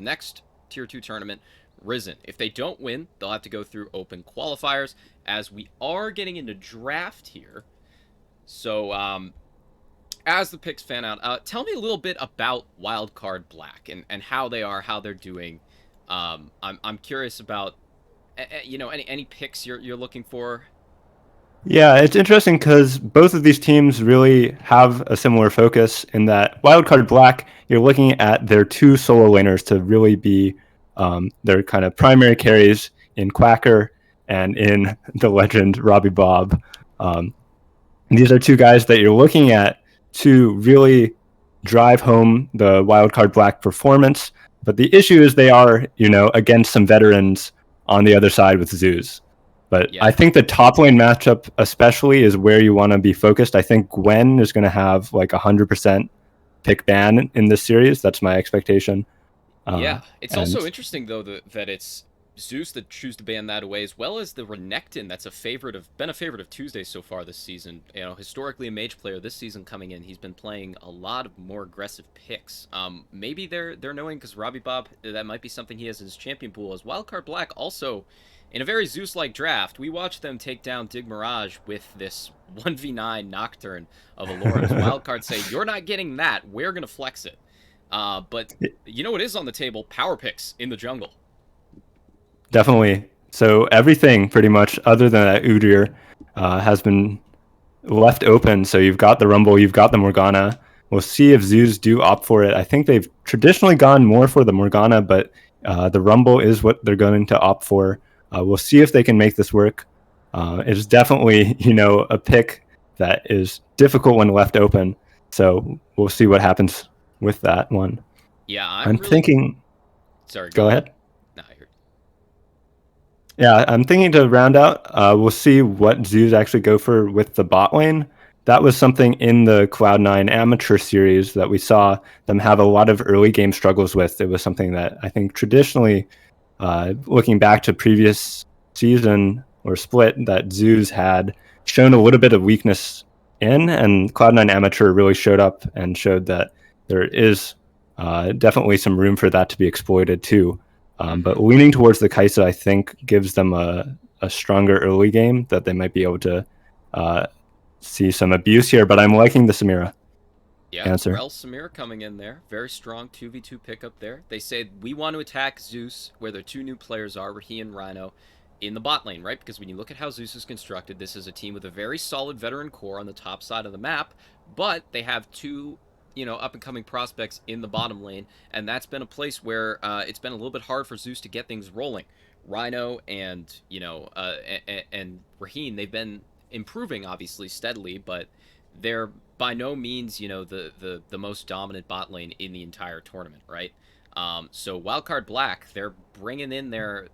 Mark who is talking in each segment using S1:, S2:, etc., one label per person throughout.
S1: next Tier 2 tournament, Risen. If they don't win, they'll have to go through open qualifiers, as we are getting into draft here. So, as the picks fan out, tell me a little bit about Wildcard Black and how they are, how they're doing. I'm curious about, any picks you're looking for.
S2: Yeah, it's interesting because both of these teams really have a similar focus in that Wildcard Black, you're looking at their two solo laners to really be their kind of primary carries in Quacker and in the legend Robbie Bob. Um, these are two guys that you're looking at to really drive home the Wildcard Black performance. But the issue is they are, against some veterans on the other side with Zeus. But I
S1: Yeah.
S2: think the top lane matchup, especially, is where you want to be focused. I think Gwen is going to have like 100% pick ban in this series. That's my expectation.
S1: Yeah, it's also
S2: And
S1: interesting though that it's Zeus that choose to ban that away, as well as the Renekton that's been a favorite of Tuesday so far this season. Historically a mage player. This season coming in, he's been playing a lot of more aggressive picks. Maybe they're knowing because Robbie Bob, that might be something he has in his champion pool. As Wildcard Black also, in a very Zeus-like draft, we watched them take down Dig Mirage with this 1v9 Nocturne of Alora's. Wildcard say, "You're not getting that. We're gonna flex it." But you know what is on the table? Power picks in the jungle.
S2: definitely. So everything pretty much other than that Udyr has been left open. So you've got the Rumble, you've got the Morgana. We'll see if Zoos do opt for it. I think they've traditionally gone more for the Morgana, but the Rumble is what they're going to opt for. We'll see if they can make this work. It's definitely, a pick that is difficult when left open. So we'll see what happens with that one.
S1: Yeah, I'm
S2: I'm
S1: really
S2: thinking.
S1: sorry. Go
S2: Go
S1: ahead.
S2: ahead.
S1: Nah, you're...
S2: Yeah, I'm thinking to round out, we'll see what zoos actually go for with the bot lane. That was something in the Cloud9 amateur series that we saw them have a lot of early game struggles with. It was something that I think traditionally, looking back to previous season or split, that zoos had shown a little bit of weakness in, and Cloud9 amateur really showed up and showed that there is definitely some room for that to be exploited too.
S1: Mm-hmm.
S2: But leaning towards the Kaisa, I think, gives them a stronger early game that they might be able to uh, see some abuse here. But I'm liking the Samira
S1: Yeah,
S2: answer.
S1: Rel Samir coming in there. Very strong 2v2 pickup there. They say we want to attack Zeus where their two new players are, Rahi and Rhino, in the bot lane, right? Because when you look at how Zeus is constructed, this is a team with a very solid veteran core on the top side of the map, but they have two, up and coming prospects in the bottom lane, and that's been a place where it's been a little bit hard for Zeus to get things rolling. Rhino and and Raheen, they've been improving obviously steadily, but they're by no means the most dominant bot lane in the entire tournament, right? So Wildcard Black, they're bringing in their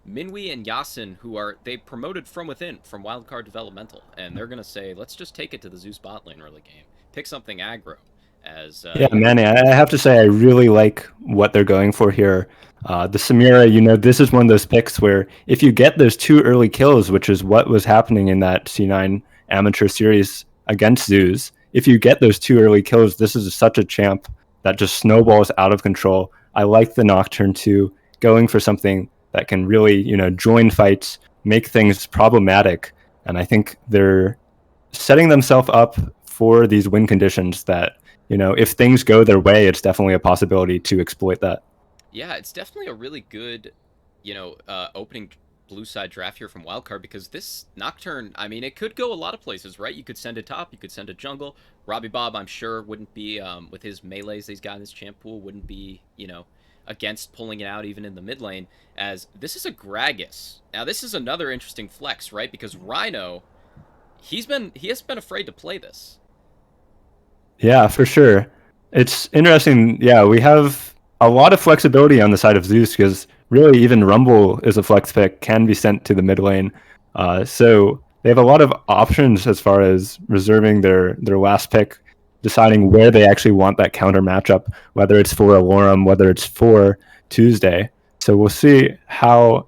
S1: Minwi and Yasin, who are they promoted from within from Wildcard Developmental, and they're gonna say, let's just take it to the Zeus bot lane early game, pick something aggro, as
S2: Yeah, Manny, I have to say I really like what they're going for here. The Samira, this is one of those picks where if you get those two early kills, which is what was happening in that C9 amateur series against Zeus, if you get those two early kills, this is such a champ that just snowballs out of control. I like the Nocturne too, going for something that can really, join fights, make things problematic. And I think they're setting themselves up for these win conditions that if things go their way, it's definitely a possibility to exploit that.
S1: yeah, it's definitely a really good, opening blue side draft here from Wildcard, because this Nocturne, I mean, it could go a lot of places, right? You could send it top, you could send it jungle. Robbie Bob, I'm sure, wouldn't be, with his melees he's got in his champ pool, wouldn't be, against pulling it out even in the mid lane, as this is a Gragas. Now, this is another interesting flex, right? Because Rhino, he hasn't been afraid to play this.
S2: Yeah, for sure. It's interesting. Yeah, we have a lot of flexibility on the side of Zeus because really even Rumble is a flex pick, can be sent to the mid lane. So they have a lot of options as far as reserving their last pick, deciding where they actually want that counter matchup, whether it's for Alorum, whether it's for Tuesday. So we'll see how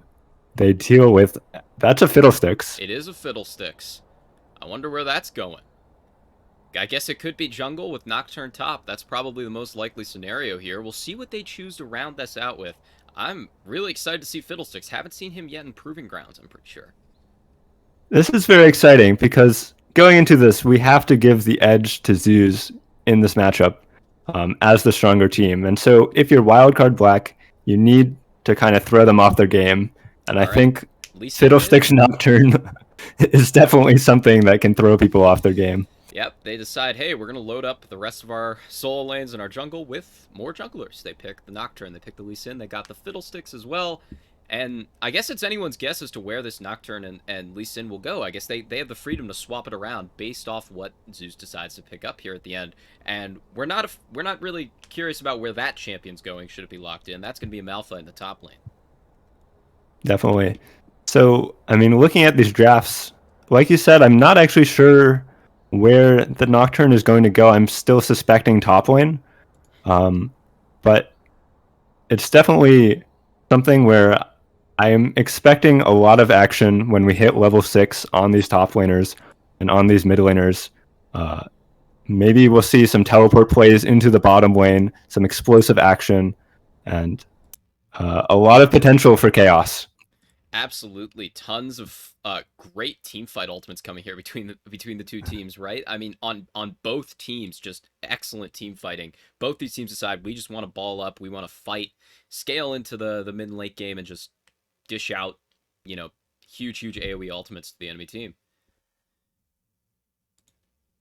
S2: they deal with. That's a Fiddlesticks.
S1: It is a Fiddlesticks. I wonder where that's going. I guess it could be jungle with Nocturne top. That's probably the most likely scenario here. We'll see what they choose to round this out with. I'm really excited to see Fiddlesticks. Haven't seen him yet in Proving Grounds, I'm pretty sure.
S2: This is very exciting because going into this, we have to give the edge to Zeus in this matchup as the stronger team. And so if you're wildcard black, you need to kind of throw them off their game. And
S1: All
S2: I
S1: right.
S2: think
S1: Lee Sin
S2: Fiddlesticks Nocturne is definitely something that can throw people off their game.
S1: Yep, they decide, hey, we're going to load up the rest of our solo lanes in our jungle with more junglers. They pick the Nocturne, they pick the Lee Sin, they got the Fiddlesticks as well. And I guess it's anyone's guess as to where this Nocturne and Lee Sin will go. I guess they have the freedom to swap it around based off what Zeus decides to pick up here at the end. And we're not really curious about where that champion's going should it be locked in. That's going to be a Malphite in the top lane.
S2: Definitely. So, I mean, looking at these drafts, like you said, I'm not actually sure where the Nocturne is going to go. I'm still suspecting top lane. But it's definitely something where I am expecting a lot of action when we hit level 6 on these top laners and on these mid laners. Maybe we'll see some teleport plays into the bottom lane, some explosive action, and a lot of potential for chaos.
S1: Absolutely, tons of great team fight ultimates coming here between the two teams, right? I mean, on both teams, just excellent team fighting. Both these teams decide we just want to ball up, we want to fight, scale into the mid and late game, and just dish out, huge AOE ultimates to the enemy team.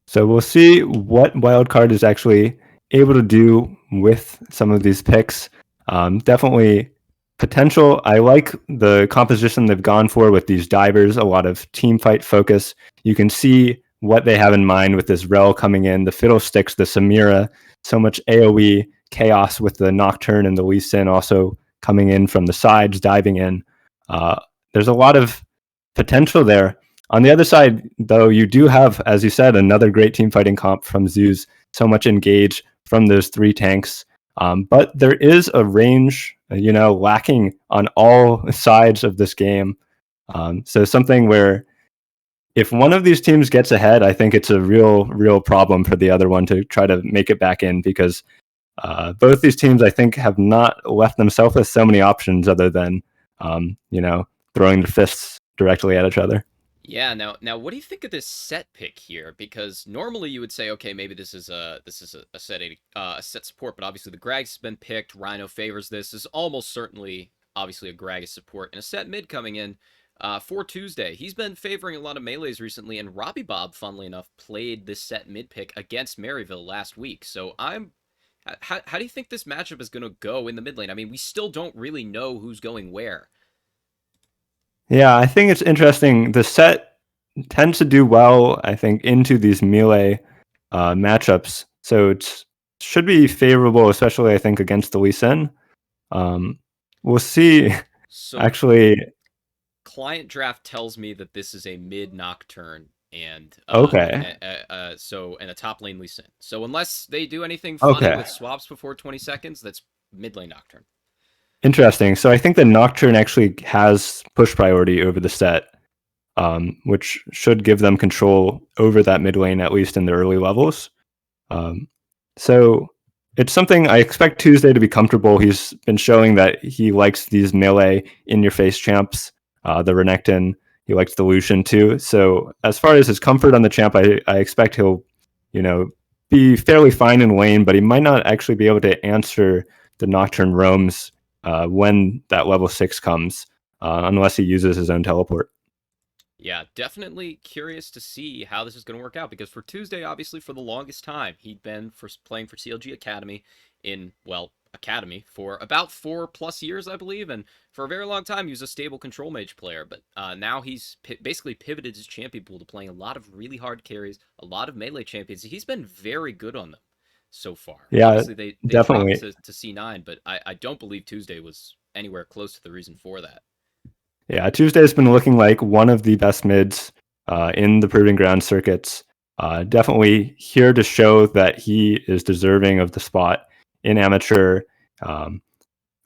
S2: So we'll see what Wildcard is actually able to do with some of these picks. Definitely potential. I like the composition they've gone for with these divers, a lot of team fight focus. You can see what they have in mind with this Rel coming in, the Fiddlesticks, the Samira, so much AoE chaos with the Nocturne and the Lee Sin also coming in from the sides, diving in. There's a lot of potential there. On the other side, though, you do have, as you said, another great team fighting comp from Zeus, so much engage from those 3 tanks. But there is a range, lacking on all sides of this game. So something where if one of these teams gets ahead, I think it's a real problem for the other one to try to make it back in, because both these teams, I think, have not left themselves with so many options other than, throwing their fists directly at each other.
S1: Yeah, now what do you think of this set pick here? Because normally you would say, okay, maybe this is a set support, but obviously the Gragas has been picked. Rhino favors this. This is almost certainly obviously a Gragas support, and a set mid coming in for Tuesday. He's been favoring a lot of melees recently, and Robbie Bob, funnily enough, played this set mid pick against Maryville last week. So how do you think this matchup is going to go in the mid lane? I mean, we still don't really know who's going where.
S2: Yeah, I think it's interesting. The set tends to do well, I think, into these melee matchups. So it should be favorable, especially, I think, against the Lee Sin. We'll see.
S1: So
S2: actually,
S1: client draft tells me that this is a mid Nocturne and
S2: okay.
S1: And a top lane Lee Sin. So unless they do anything funny with swaps before 20 seconds, that's mid lane Nocturne.
S2: Interesting. So I think the Nocturne actually has push priority over the set, which should give them control over that mid lane, at least in the early levels. So it's something I expect Tuesday to be comfortable. He's been showing that he likes these melee in-your-face champs, the Renekton. He likes the Lucian too. So as far as his comfort on the champ, I expect he'll, be fairly fine in lane, but he might not actually be able to answer the Nocturne roams when that level 6 comes, unless he uses his own teleport.
S1: Yeah, definitely curious to see how this is going to work out, because for Tuesday, obviously, for the longest time, he'd been playing for CLG Academy Academy for about 4+ years, I believe, and for a very long time, he was a stable control mage player, but now he's basically pivoted his champion pool to playing a lot of really hard carries, a lot of melee champions. He's been very good on them so far.
S2: Yeah,
S1: obviously, they
S2: definitely
S1: dropped to C9, but I don't believe Tuesday was anywhere close to the reason for that.
S2: Yeah, Tuesday's been looking like one of the best mids in the Proving Ground circuits. Definitely here to show that he is deserving of the spot in amateur,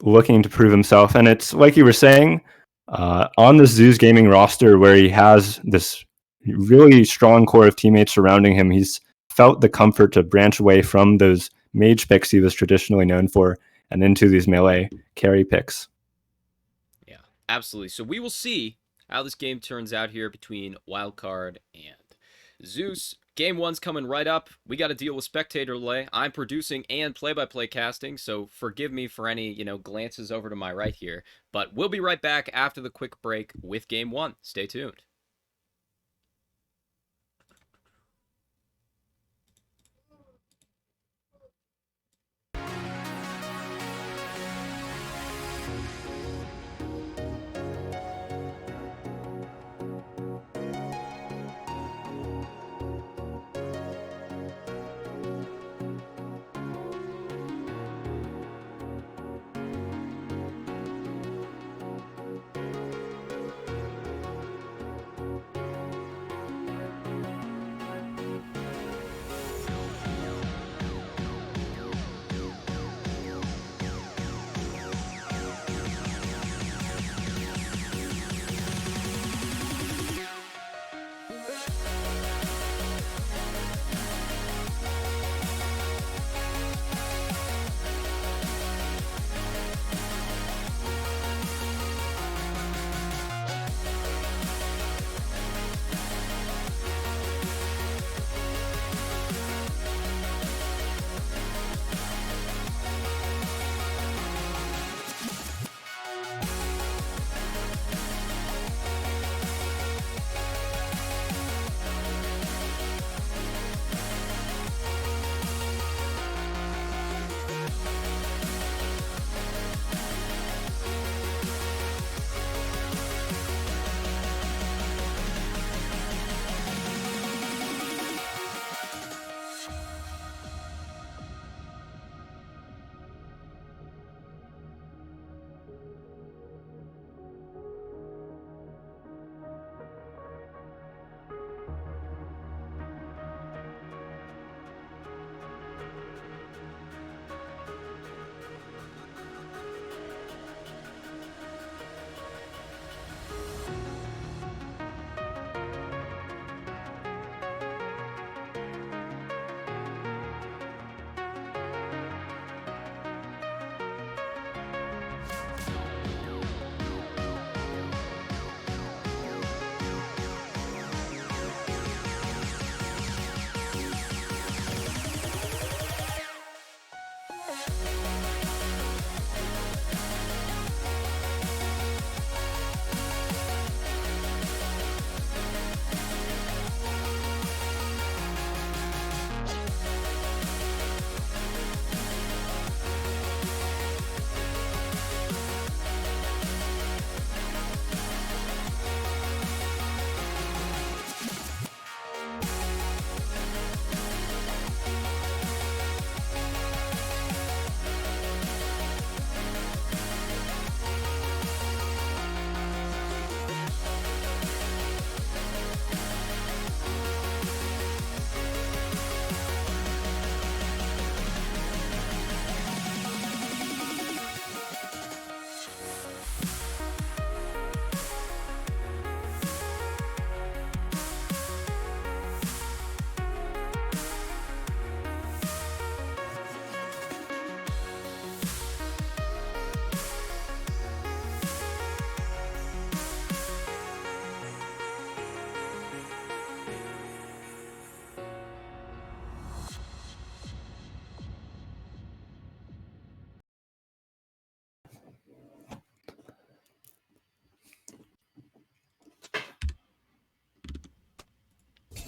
S2: looking to prove himself. And it's like you were saying, on the Zeus Gaming roster where he has this really strong core of teammates surrounding him, he's felt the comfort to branch away from those mage picks he was traditionally known for and into these melee carry picks.
S1: Yeah, absolutely. So we will see how this game turns out here between Wildcard and Zeus. Game 1's coming right up. We got to deal with spectator delay. I'm producing and play-by-play casting, so forgive me for any, glances over to my right here. But we'll be right back after the quick break with Game 1. Stay tuned.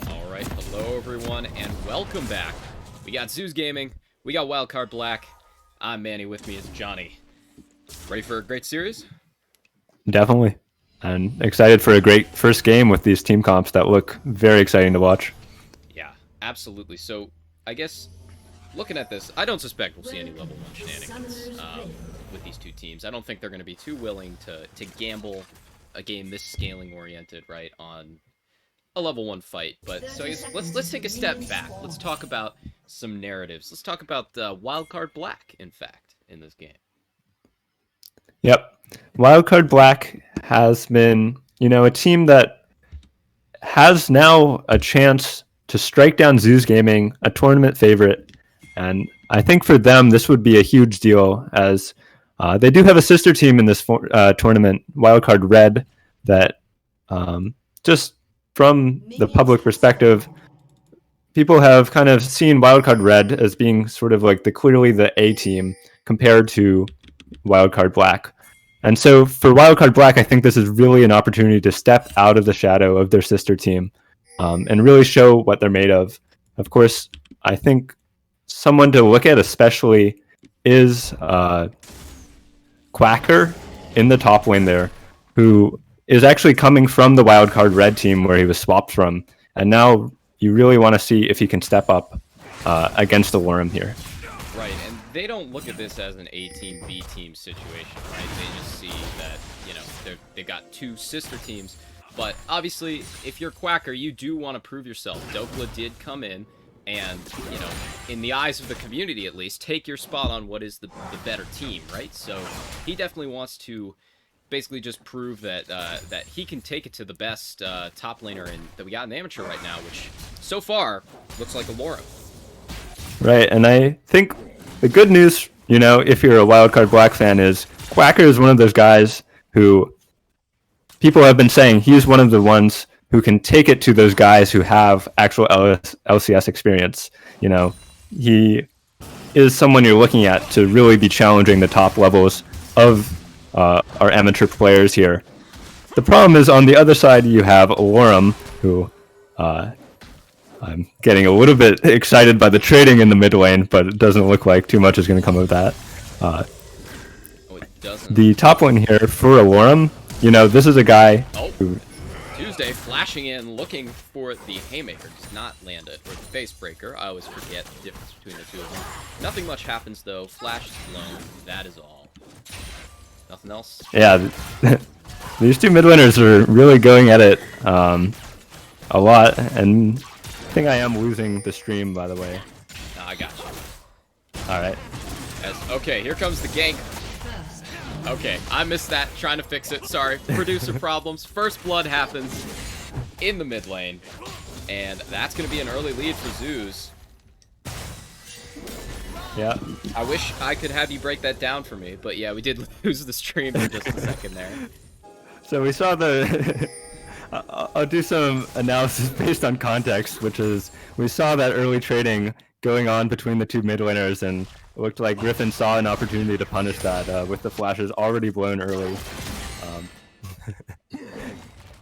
S1: All right, hello everyone, and welcome back. We got Zeus Gaming, we got Wildcard Black. I'm Manny, with me is Johnny. Ready for a great series?
S2: Definitely. And excited for a great first game with these team comps that look very exciting to watch.
S1: Yeah, absolutely. So, I guess, looking at this, I don't suspect we'll see any level 1 shenanigans with these two teams. I don't think they're going to be too willing to gamble a game this scaling-oriented, right, on a level 1 fight. But, so I guess, let's take a step back. Let's talk about some narratives. Let's talk about Wildcard Black, in fact, in this game.
S2: Yep. Wildcard Black has been, a team that has now a chance to strike down Zeus Gaming, a tournament favorite. And I think for them, this would be a huge deal, as they do have a sister team in this tournament, Wildcard Red, that just from the public perspective, people have kind of seen Wildcard Red as being sort of like clearly the A team compared to Wildcard Black. And so for Wildcard Black, I think this is really an opportunity to step out of the shadow of their sister team and really show what they're made of. Of course, I think someone to look at especially is Quacker in the top lane there, who is actually coming from the Wildcard Red team where he was swapped from. And now you really want to see if he can step up against the Worm here.
S1: Right, and they don't look at this as an A team, B team situation, right? They just see that, you know, they've got two sister teams. But obviously, if you're Quacker, you do want to prove yourself. Dokla did come in and, you know, in the eyes of the community at least, take your spot on what is the better team, right? So he definitely wants to basically just prove that that he can take it to the best top laner that we got in the amateur right now, which so far looks like a Laura.
S2: Right, and I think the good news, you know, if you're a Wildcard Black fan, is Quacker is one of those guys who people have been saying he's one of the ones who can take it to those guys who have actual LCS experience. You know, he is someone you're looking at to really be challenging the top levels of our amateur players here. The problem is on the other side you have Lorem, who I'm getting a little bit excited by the trading in the mid lane, but it doesn't look like too much is going to come of that.
S1: It doesn't.
S2: The top lane here for Lorem, you know, this is a guy who...
S1: Tuesday flashing in, looking for the Haymaker, does not land it, or the Facebreaker. I always forget the difference between the two of them. Nothing much happens though. Flash is blown. That is all. Nothing else.
S2: Yeah, these two mid laners are really going at it a lot, and I think I am losing the stream, by the way.
S1: No, I got you.
S2: All right.
S1: Okay, here comes the gank. Okay, I missed that. Trying to fix it. Sorry. Producer problems. First blood happens in the mid lane. And that's going to be an early lead for Zeus.
S2: Yeah.
S1: I wish I could have you break that down for me. But yeah, we did lose the stream for just a second there.
S2: So we saw the... I'll do some analysis based on context, which is we saw that early trading going on between the two mid laners, and it looked like Griffin saw an opportunity to punish that with the flashes already blown early.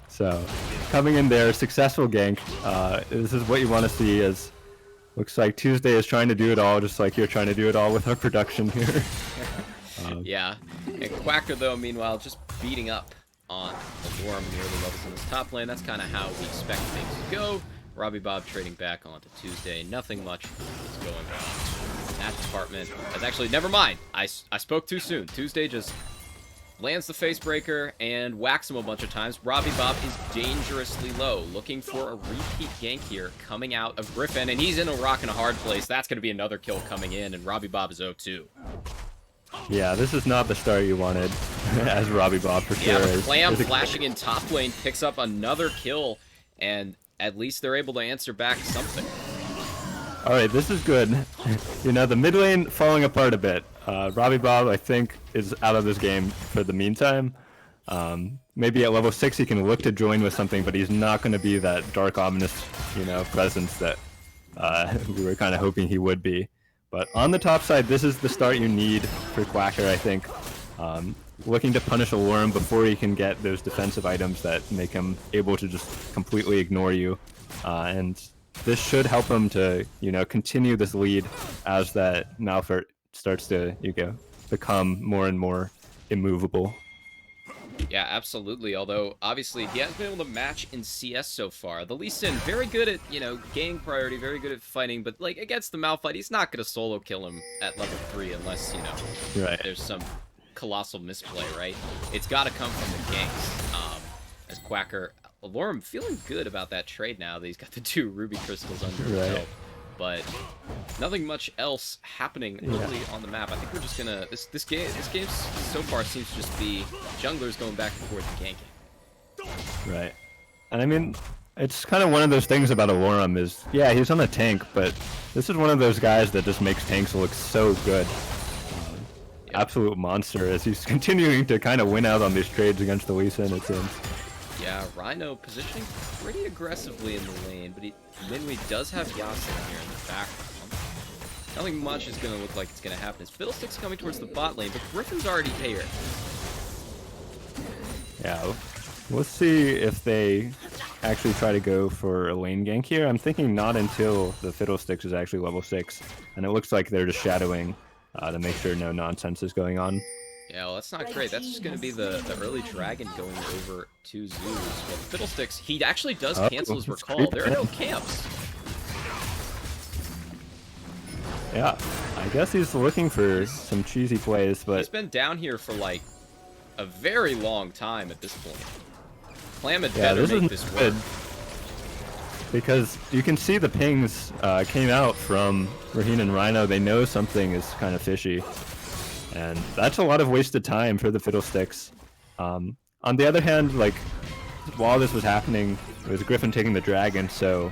S2: So coming in there, successful gank. This is what you want to see. Is looks like Tuesday is trying to do it all, just like you're trying to do it all with our production here.
S1: Yeah, and Quacker though, meanwhile, just beating up on the Worm near the levels in this top lane. That's kind of how we expect things to go. Robbie Bob trading back onto Tuesday. Nothing much is going on in that department. That's actually, never mind. I spoke too soon. Tuesday just lands the Facebreaker and whacks him a bunch of times. Robbie Bob is dangerously low, looking for a repeat gank here coming out of Griffin, and he's in a rock and a hard place. That's going to be another kill coming in, and Robbie Bob is 0-2.
S2: Yeah, this is not the start you wanted as Robbie Bob for sure.
S1: Yeah, Clam flashing in top lane picks up another kill, and at least they're able to answer back something.
S2: All right, this is good. You know, the mid lane falling apart a bit. Robbie Bob, I think, is out of this game for the meantime. Maybe at level 6 he can look to join with something, but he's not going to be that dark, ominous, you know, presence that we were kind of hoping he would be. But on the top side, this is the start you need for Quacker, I think. Looking to punish a Worm before he can get those defensive items that make him able to just completely ignore you. And this should help him to, you know, continue this lead as that Malphite starts to, become more and more immovable.
S1: Yeah, absolutely. Although, obviously, he hasn't been able to match in CS so far. The Lee Sin, very good at, you know, gaining priority, very good at fighting, but, like, against the Malphite, he's not going to solo kill him at level 3 unless, you know, there's some colossal misplay, right? It's got to come from the ganks. As Quacker, Lorem feeling good about that trade now that he's got the 2 ruby crystals under his belt. But nothing much else happening early on the map. I think we're just gonna this game so far seems to just be junglers going back and forth and ganking.
S2: Right. And I mean, It's kind of one of those things about Alorum is, yeah, he's on a tank, but this is one of those guys that just makes tanks look so good.
S1: Yep.
S2: Absolute monster as he's continuing to kind of win out on these trades against the Lee Sin, it seems.
S1: Yeah, Rhino positioning pretty aggressively in the lane, but Minwei does have Yasin here in the background. Nothing much is going to look like it's going to happen. His Fiddlestick's coming towards the bot lane, but Griffin's already here.
S2: Yeah, we'll see if they actually try to go for a lane gank here. I'm thinking not until the Fiddlesticks is actually level 6, and it looks like they're just shadowing to make sure no nonsense is going on.
S1: Yeah, well, that's not great. That's just going to be the early dragon going over to Zeus. But Fiddlesticks, he actually does cancel his recall. There are no camps.
S2: Yeah, I guess he's looking for some cheesy plays, but...
S1: He's been down here for, like, a very long time at this point. Clam had better make this work.
S2: Because you can see the pings came out from Raheen and Rhino. They know something is kind of fishy. And that's a lot of wasted time for the Fiddlesticks. On the other hand, like, while this was happening, it was Griffin taking the dragon, so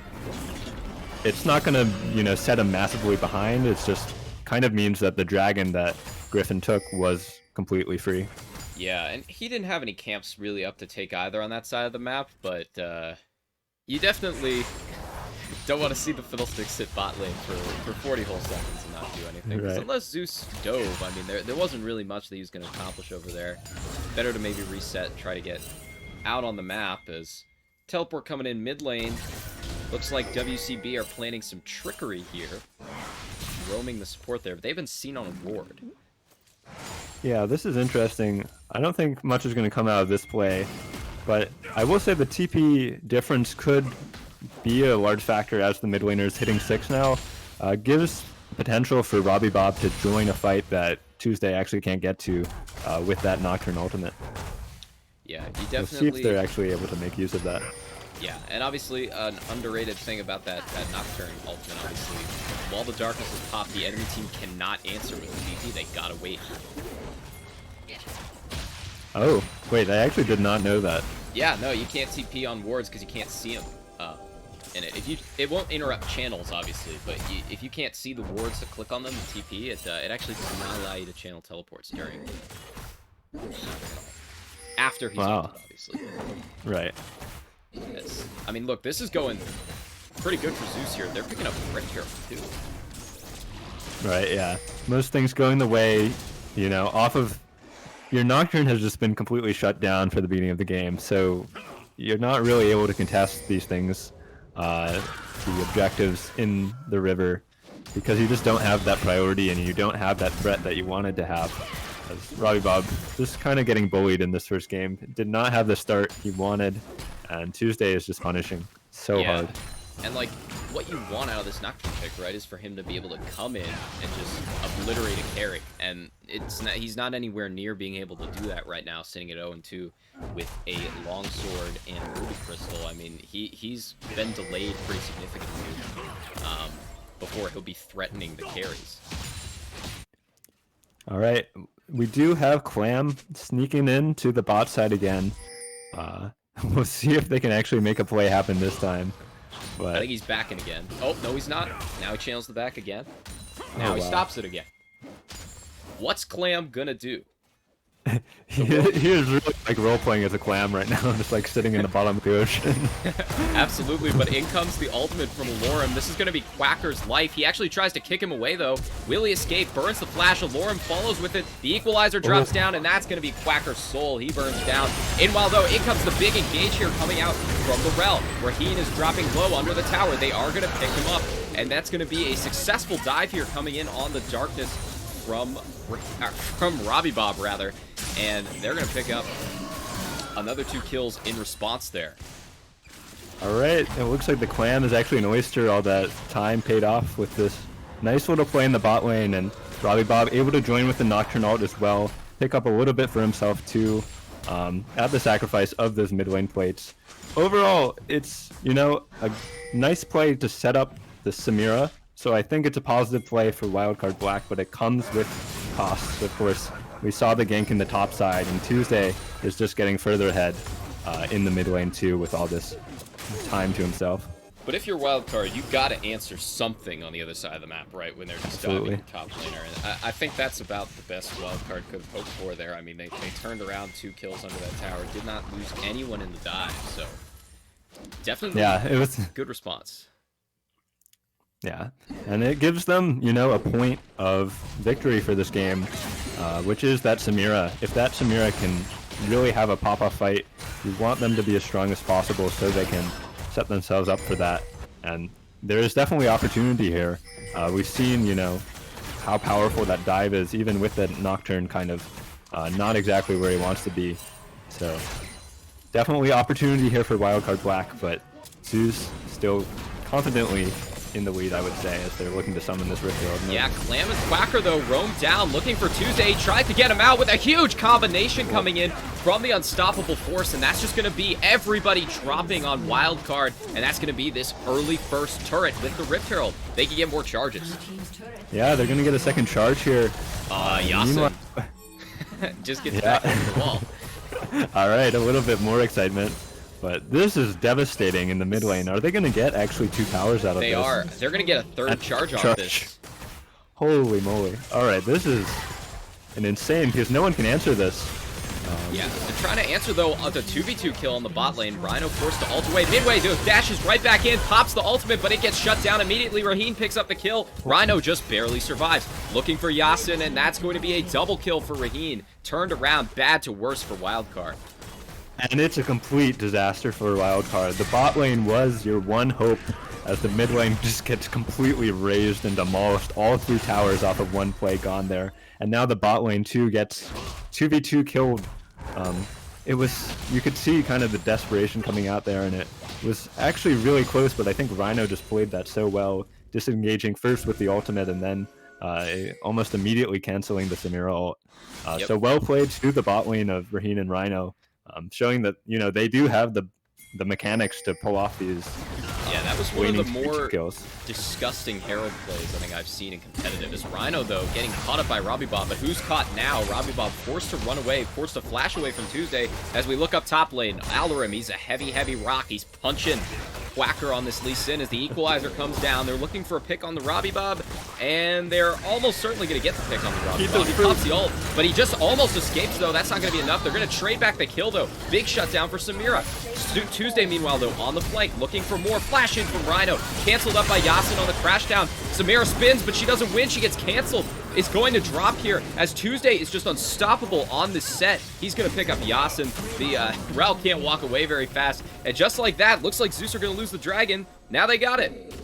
S2: it's not going to, you know, set him massively behind. It's just kind of means that the dragon that Griffin took was completely free.
S1: Yeah, and he didn't have any camps really up to take either on that side of the map, but you definitely don't want to see the Fiddlesticks sit bot lane for 40 whole seconds and not do anything.
S2: Right.
S1: Unless Zeus dove, I mean, there wasn't really much that he was going to accomplish over there. Better to maybe reset and try to get out on the map as teleport coming in mid lane. Looks like WCB are planning some trickery here, roaming the support there, but they've been seen on a ward.
S2: Yeah, this is interesting. I don't think much is going to come out of this play, but I will say the TP difference could be a large factor as the mid laner is hitting 6 now. Gives potential for Robbie Bob to join a fight that Tuesday actually can't get to with that Nocturne ultimate.
S1: Yeah, you definitely...
S2: We'll see if they're actually able to make use of that.
S1: Yeah, and obviously an underrated thing about that Nocturne ultimate, obviously, while the darkness is popped, the enemy team cannot answer with the TP. They gotta wait.
S2: Oh, wait, I actually did not know that.
S1: Yeah, no, you can't TP on wards because you can't see them in it. It won't interrupt channels, obviously, but if you can't see the wards to click on them and TP, it actually does not allow you to channel teleports during. After he's ulted, obviously.
S2: Right.
S1: Yes. I mean, look, this is going pretty good for Zeus here. They're picking up Rift here, too.
S2: Right, yeah. Most things going the way, you know, off of... Your Nocturne has just been completely shut down for the beginning of the game, so you're not really able to contest these things, the objectives in the river, because you just don't have that priority and you don't have that threat that you wanted to have. As Robbie Bob just kind of getting bullied in this first game. Did not have the start he wanted, and Tuesday is just punishing so hard.
S1: And like, what you want out of this Nocturne pick, right, is for him to be able to come in and just obliterate a carry. And he's not anywhere near being able to do that right now, sitting at 0-2 with a longsword and ruby crystal. I mean, he's been delayed pretty significantly before he'll be threatening the carries.
S2: All right, we do have Clam sneaking in to the bot side again. We'll see if they can actually make a play happen this time. But...
S1: I think he's backing again. Oh, no, he's not. Now he channels the back again. Now he stops it again. What's Clam gonna do?
S2: He is really like role-playing as a clam right now, just like sitting in the bottom of the ocean.
S1: Absolutely, but in comes the ultimate from Alorum. This is going to be Quacker's life. He actually tries to kick him away, though. Will he escape? Burns the flash. Alorum follows with it. The equalizer drops down, and that's going to be Quacker's soul. He burns down. Meanwhile, though, in comes the big engage here coming out from the Rel. Raheen is dropping low under the tower. They are going to pick him up, and that's going to be a successful dive here coming in on the darkness from Robbie Bob, rather. And they're going to pick up another 2 kills in response there.
S2: Alright, it looks like the clam is actually an oyster. All that time paid off with this nice little play in the bot lane, and Robbie Bob able to join with the Nocturne ult as well. Pick up a little bit for himself too, at the sacrifice of those mid lane plates. Overall, it's, you know, a nice play to set up the Samira. So I think it's a positive play for Wildcard Black, but it comes with costs, of course. We saw the gank in the top side, and Tuesday is just getting further ahead in the mid lane too with all this time to himself.
S1: But if you're Wildcard, you got to answer something on the other side of the map, right? When they're just diving your top laner. And I think that's about the best Wildcard could have hoped for there. I mean, they turned around 2 kills under that tower, did not lose anyone in the dive, so definitely
S2: it was
S1: good response.
S2: Yeah, and it gives them, you know, a point of victory for this game, which is that Samira. If that Samira can really have a pop-off fight, you want them to be as strong as possible so they can set themselves up for that. And there is definitely opportunity here. We've seen, you know, how powerful that dive is, even with that Nocturne kind of not exactly where he wants to be. So definitely opportunity here for Wildcard Black, but Zeus still confidently in the lead, I would say, as they're looking to summon this Rift Herald.
S1: Yeah, Clam and Quacker, though, roam down, looking for Tuesday. He tried to get him out with a huge combination coming in from the Unstoppable Force, and that's just going to be everybody dropping on Wildcard, and that's going to be this early first turret with the Rift Herald. They can get more charges.
S2: Yeah, they're going to get a second charge here.
S1: Yasin just gets back into the wall.
S2: All right, a little bit more excitement. But this is devastating in the mid lane. Are they going to get actually 2 towers out of this?
S1: They are. They're going to get a third charge off this.
S2: Holy moly. All right, this is an insane, because no one can answer this.
S1: Yeah, they're trying to answer, though, the 2v2 kill on the bot lane. Rhino forced to ult away. Midway, dashes right back in, pops the ultimate, but it gets shut down immediately. Raheen picks up the kill. Rhino just barely survives. Looking for Yasin, and that's going to be a double kill for Raheen. Turned around, bad to worse for Wildcard.
S2: And it's a complete disaster for Wildcard. The bot lane was your one hope, as the mid lane just gets completely razed and demolished. All 3 towers off of one play gone there. And now the bot lane too gets 2v2 killed. It was, you could see kind of the desperation coming out there, and it was actually really close, but I think Rhino just played that so well, disengaging first with the ultimate and then almost immediately canceling the Samira ult. So well played to the bot lane of Raheen and Rhino. Showing that, you know, they do have the mechanics to pull off these.
S1: Yeah, that was one of the more disgusting Herald plays I think I've seen in competitive. Is Rhino, though, getting caught up by Robbie Bob, but who's caught now? Robbie Bob forced to run away, forced to flash away from Tuesday. As we look up top lane, Alarim, he's a heavy rock. He's punching Quacker on this Lee Sin as the equalizer comes down. They're looking for a pick on the Robbie Bob, and they're almost certainly going to get the pick on the Robbie Bob. He pops the ult, but he just almost escapes, though. That's not going to be enough. They're going to trade back the kill, though. Big shutdown for Samira. Tuesday, meanwhile, though, on the flank, looking for more. Flash in from Rhino. Canceled up by Yasin on the crash down. Samira spins, but she doesn't win. She gets canceled. It's going to drop here as Tuesday is just unstoppable on this set. He's going to pick up Yasin. The Rel can't walk away very fast. And just like that, looks like Zeus are going to lose the dragon. Now they got it.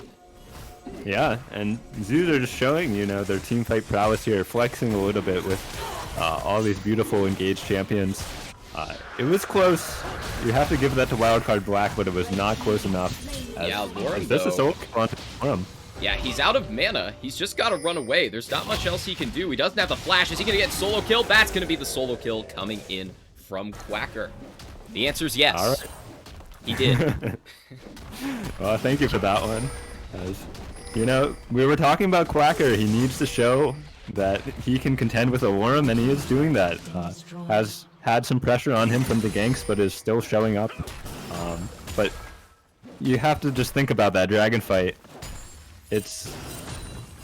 S2: Yeah, and Zeus are just showing, you know, their team fight prowess here, flexing a little bit with all these beautiful engaged champions. It was close. You have to give that to Wildcard Black, but it was not close enough.
S1: Yeah, Lauren,
S2: this is so fun.
S1: Yeah, he's out of mana. He's just got to run away. There's not much else he can do. He doesn't have the flash. Is he going to get solo kill? That's going to be the solo kill coming in from Quacker. The answer is yes.
S2: All right.
S1: He did.
S2: Well, thank you for that one. As, you know, we were talking about Quacker. He needs to show that he can contend with Alarim, and he is doing that. Has had some pressure on him from the ganks, but is still showing up. But you have to just think about that dragon fight. It's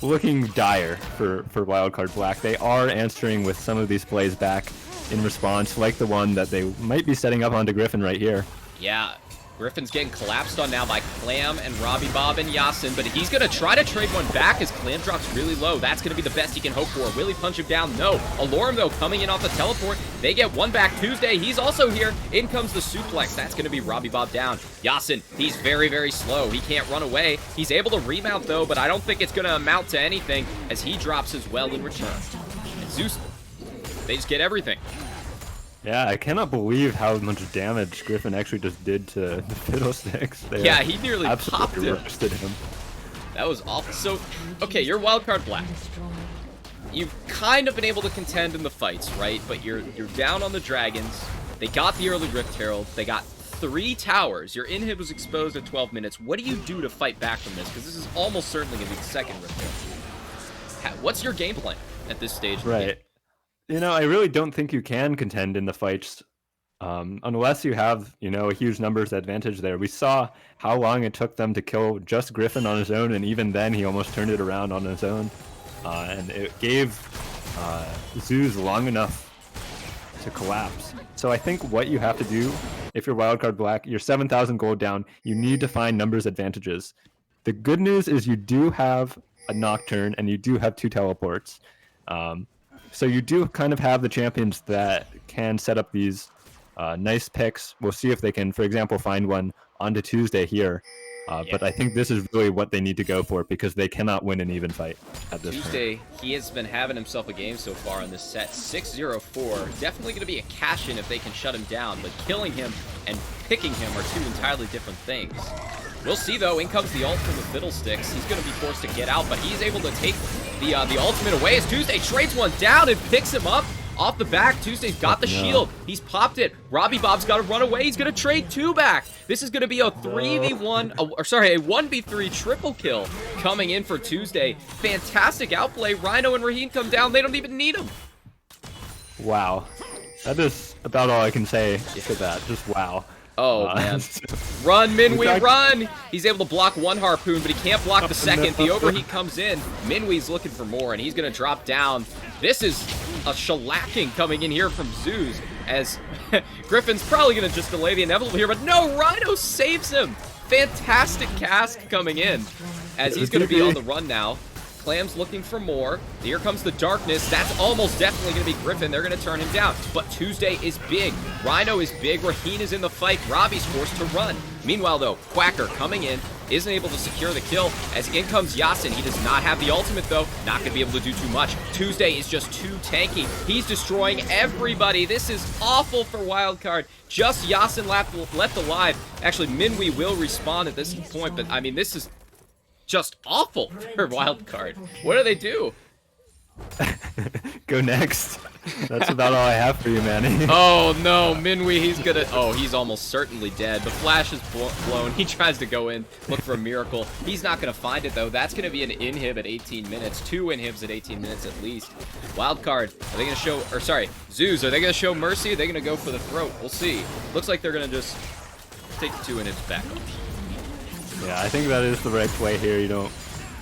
S2: looking dire for Wildcard Black. They are answering with some of these plays back in response, like the one that they might be setting up onto Griffin right here.
S1: Yeah, Griffin's getting collapsed on now by Clam and Robbie Bob and Yasin, but he's going to try to trade one back as Clam drops really low. That's going to be the best he can hope for. Will he punch him down? No. Alarum, though, coming in off the teleport. They get one back. Tuesday, he's also here. In comes the suplex. That's going to be Robbie Bob down. Yasin, he's very slow. He can't run away. He's able to remount, though, but I don't think it's going to amount to anything as he drops as well in return. And Zeus, they just get everything.
S2: Yeah, I cannot believe how much damage Griffin actually just did to the Fiddlesticks.
S1: Yeah, he nearly popped him.
S2: Roasted him.
S1: That was awful. So, okay, you're Wildcard Black. You've kind of been able to contend in the fights, right? But you're down on the dragons. They got the early Rift Herald. They got 3 towers. Your inhib was exposed at 12 minutes. What do you do to fight back from this? Because this is almost certainly going to be the second Rift Herald. What's your game plan at this stage?
S2: Right. You know, I really don't think you can contend in the fights Unless you have, a huge numbers advantage there. We saw how long it took them to kill just Griffin on his own, and even then he almost turned it around on his own. And it gave Zeus long enough to collapse. So I think what you have to do, if you're Wildcard Black, you're 7,000 gold down, you need to find numbers advantages. The good news is you do have a Nocturne, and you do have 2 teleports. So you do kind of have the champions that can set up these nice picks. We'll see if they can, for example, find one onto Tuesday here. But I think this is really what they need to go for, because they cannot win an even fight at this
S1: Tuesday,
S2: point.
S1: he has been having himself a game so far in this set. 6-0-4. Definitely going to be a cash-in if they can shut him down, but killing him and picking him are 2 entirely different things. We'll see, though. In comes the ult from the Fiddlesticks. He's going to be forced to get out, but he's able to take the ultimate away as Tuesday trades one down and picks him up. Off the back, Tuesday's got the shield. He's popped it. Robbie Bob's got to run away. He's going to trade 2 back. This is going to be a 3v1, a 1v3 triple kill coming in for Tuesday. Fantastic outplay. Rhino and Raheen come down. They don't even need him.
S2: Wow. That is about all I can say to that. Just wow.
S1: Oh, man. Run, Minwee, run! He's able to block 1 harpoon, but he can't block the second. The overheat comes in. Minwee's looking for more, and he's going to drop down. This is a shellacking coming in here from Zeus, as Griffin's probably going to just delay the inevitable here, but no, Rhino saves him. Fantastic cast coming in, as he's going to be on the run now. Clam's looking for more. Here comes the darkness. That's almost definitely going to be Griffin. They're going to turn him down. But Tuesday is big. Rhino is big. Raheen is in the fight. Robbie's forced to run. Meanwhile, though, Quacker coming in, isn't able to secure the kill. As in comes Yasin. He does not have the ultimate, though. Not going to be able to do too much. Tuesday is just too tanky. He's destroying everybody. This is awful for Wildcard. Just Yasin left alive. Actually, Minwee will respawn at this point, but, I mean, this is just awful for Wildcard. What do they do?
S2: Go next. That's about all I have for you, Manny.
S1: Oh no, Minwee, he's gonna... Oh, he's almost certainly dead. The flash is blown. He tries to go in, look for a miracle. He's not gonna find it, though. That's gonna be an inhib at 18 minutes. 2 inhibs at 18 minutes at least. Wildcard, are they gonna show... Or, sorry, Zeus, are they gonna show mercy? Are they gonna go for the throat? We'll see. Looks like they're gonna just take the 2 inhibs back off.
S2: Yeah, I think that is the right play here. You don't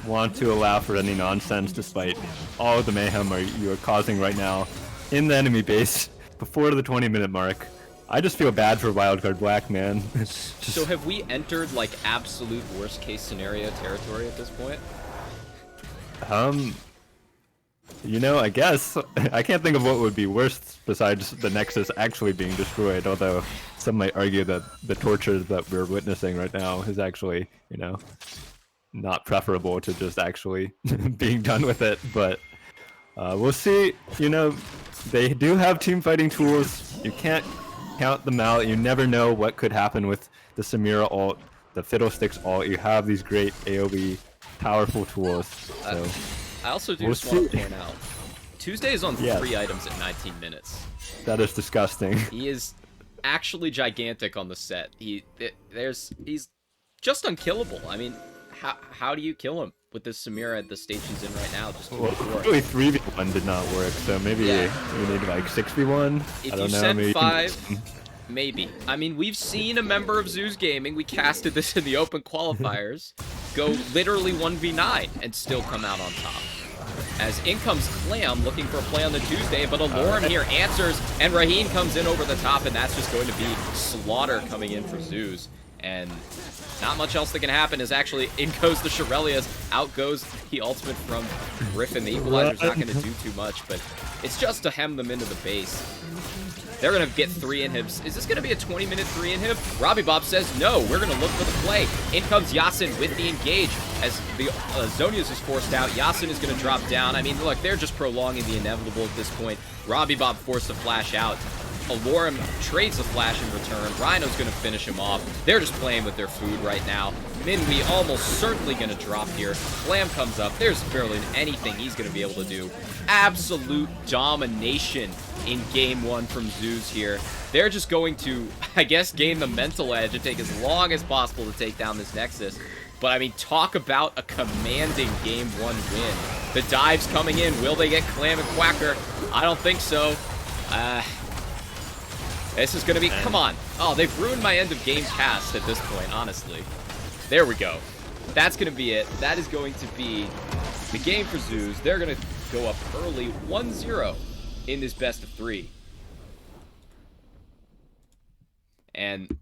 S2: want to allow for any nonsense, despite all of the mayhem you are causing right now in the enemy base before the 20-minute mark. I just feel bad for Wildcard Black, man.
S1: So have we entered, like, absolute worst-case scenario territory at this point?
S2: I guess. I can't think of what would be worse besides the Nexus actually being destroyed, although some might argue that the torture that we're witnessing right now is actually, not preferable to just actually being done with it. But we'll see. They do have team fighting tools. You can't count them out. You never know what could happen with the Samira ult, the Fiddlesticks ult. You have these great AoE powerful tools. So
S1: I also do just want to point out, Tuesday is on 3 items at 19 minutes.
S2: That is disgusting.
S1: He is actually gigantic on the set. He's just unkillable. I mean, how do you kill him with this Samira at the stage he's in right now? Just
S2: really 3v1 did not work, so maybe we need like 6v1.
S1: If
S2: I don't
S1: you
S2: know,
S1: send
S2: maybe
S1: 5, maybe. I mean, we've seen a member of Zeus Gaming, we casted this in the open qualifiers, go literally 1v9 and still come out on top. As in comes Clam looking for a play on the Tuesday, but Alorum here answers, and Raheen comes in over the top, and that's just going to be slaughter coming in for Zeus. And not much else that can happen is actually in goes the Shirelias, out goes the ultimate from Griffin. The Equalizer's not going to do too much, but it's just to hem them into the base. They're going to get 3 inhibs. Is this going to be a 20-minute 3 inhib? Robbie Bob says no. We're going to look for the play. In comes Yasin with the engage as the Zonius is forced out. Yasin is going to drop down. I mean, look, they're just prolonging the inevitable at this point. Robbie Bob forced to flash out. Alorum trades the flash in return. Rhino's going to finish him off. They're just playing with their food right now. Minwee almost certainly going to drop here. Clam comes up. There's barely anything he's going to be able to do. Absolute domination in game 1 from Zeus here. They're just going to, I guess, gain the mental edge and take as long as possible to take down this Nexus. But, I mean, talk about a commanding game 1 win. The dive's coming in. Will they get Clam and Quacker? I don't think so. This is going to be... Come on. Oh, they've ruined my end of game cast at this point, honestly. There we go. That's going to be it. That is going to be the game for Zeus. They're going to go up early 1-0 in this best of 3. And,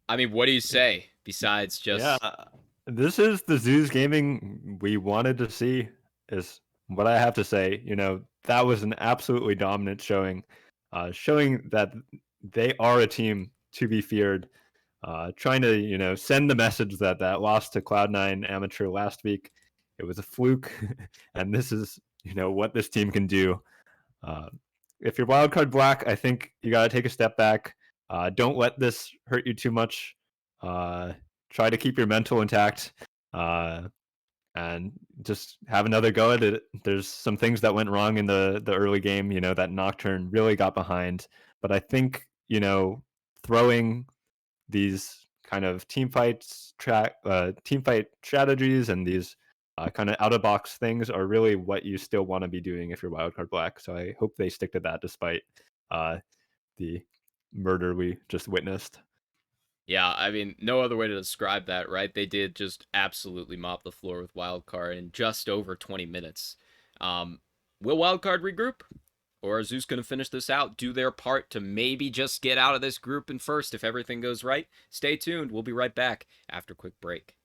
S1: I mean, what do you say besides just...
S2: Yeah, this is the Zeus gaming we wanted to see, is what I have to say. You know, that was an absolutely dominant showing, showing that they are a team to be feared, trying to, you know, send the message that that loss to Cloud9 Amateur last week, it was a fluke, and this is, you know, what this team can do. If you're Wildcard Black, I think you got to take a step back. Don't let this hurt you too much. Try to keep your mental intact, and just have another go at it. There's some things that went wrong in the early game. You know, that Nocturne really got behind, but I think, you know, throwing these kind of team fight strategies and these kind of out of box things are really what you still want to be doing if you're Wildcard Black. So I hope they stick to that despite the murder we just witnessed.
S1: Yeah, I mean, no other way to describe that, right? They did just absolutely mop the floor with Wildcard in just over 20 minutes. Will Wildcard regroup? Or is Zeus going to finish this out, do their part to maybe just get out of this group in first if everything goes right? Stay tuned. We'll be right back after a quick break.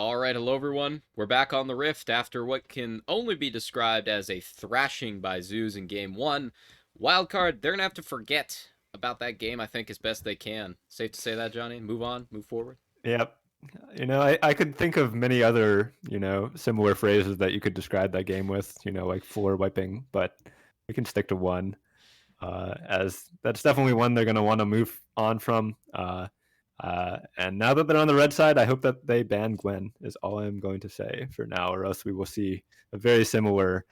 S1: All right, hello everyone. We're back on the Rift after what can only be described as a thrashing by Zoos in Game 1. Wildcard, they're going to have to forget about that game, I think, as best they can. Safe to say that, Johnny? Move on, move forward?
S2: Yep. I could think of many other, similar phrases that you could describe that game with, like floor wiping, but we can stick to one, as that's definitely one they're going to want to move on from. And now that they're on the red side, I hope that they ban Gwen, is all I'm going to say for now, or else we will see a very similar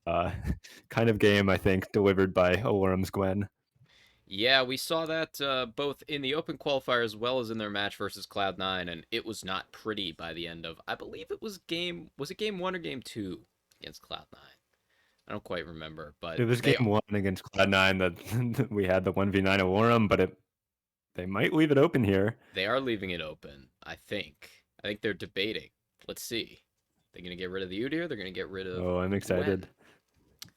S2: uh, kind of game, I think, delivered by Olorum's Gwen.
S1: Yeah, we saw that both in the open qualifier as well as in their match versus Cloud9, and it was not pretty by the end of, I believe it was game 1 or game 2 against Cloud9? I don't quite remember, but
S2: It was
S1: they
S2: game one against Cloud9 that we had the 1v9 Alorum, but they might leave it open here.
S1: They are leaving it open, I think. I think they're debating. Let's see. They're going to get rid of the Udyr. They're going to get rid of
S2: Oh, I'm excited.
S1: Gwen.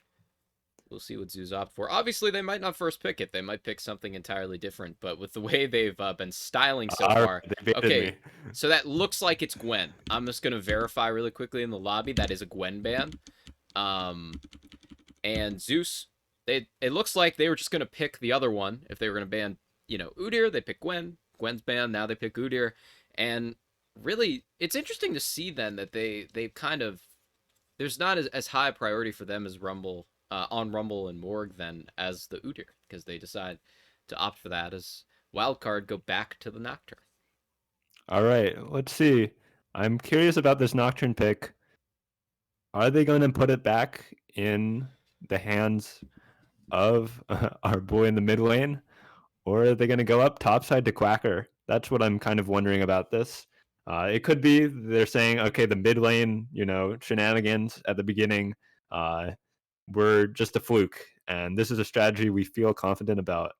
S1: We'll see what Zoos opt for. Obviously, they might not first pick it. They might pick something entirely different. But with the way they've been styling so far, okay, so that looks like it's Gwen. I'm just going to verify really quickly in the lobby. That is a Gwen ban. And Zeus, it looks like they were just going to pick the other one. If they were going to ban, Udyr, they pick Gwen. Gwen's banned. Now they pick Udyr. And really, it's interesting to see then that they've kind of, there's not as high a priority for them as Rumble, on Rumble and Morg than as the Udyr, because they decide to opt for that as Wildcard go back to the Nocturne.
S2: All right, let's see. I'm curious about this Nocturne pick. Are they going to put it back in the hands of our boy in the mid lane? Or are they going to go up topside to Quacker? That's what I'm kind of wondering about this. It could be they're saying, okay, the mid lane, shenanigans at the beginning were just a fluke, and this is a strategy we feel confident about.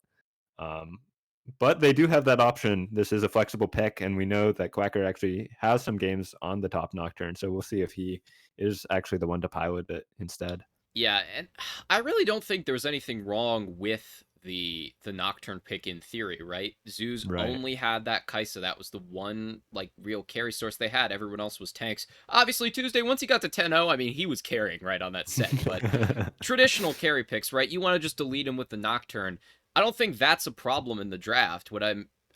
S2: But they do have that option. This is a flexible pick, and we know that Quacker actually has some games on the top Nocturne, so we'll see if he is actually the one to pilot it instead.
S1: Yeah, and I really don't think there was anything wrong with the Nocturne pick in theory, right? Zeus only had that Kaisa. That was the one like real carry source they had. Everyone else was tanks. Obviously Tuesday, once he got to 10-0, I mean, he was carrying right on that set. But traditional carry picks, right? You want to just delete him with the Nocturne. I don't think that's a problem in the draft.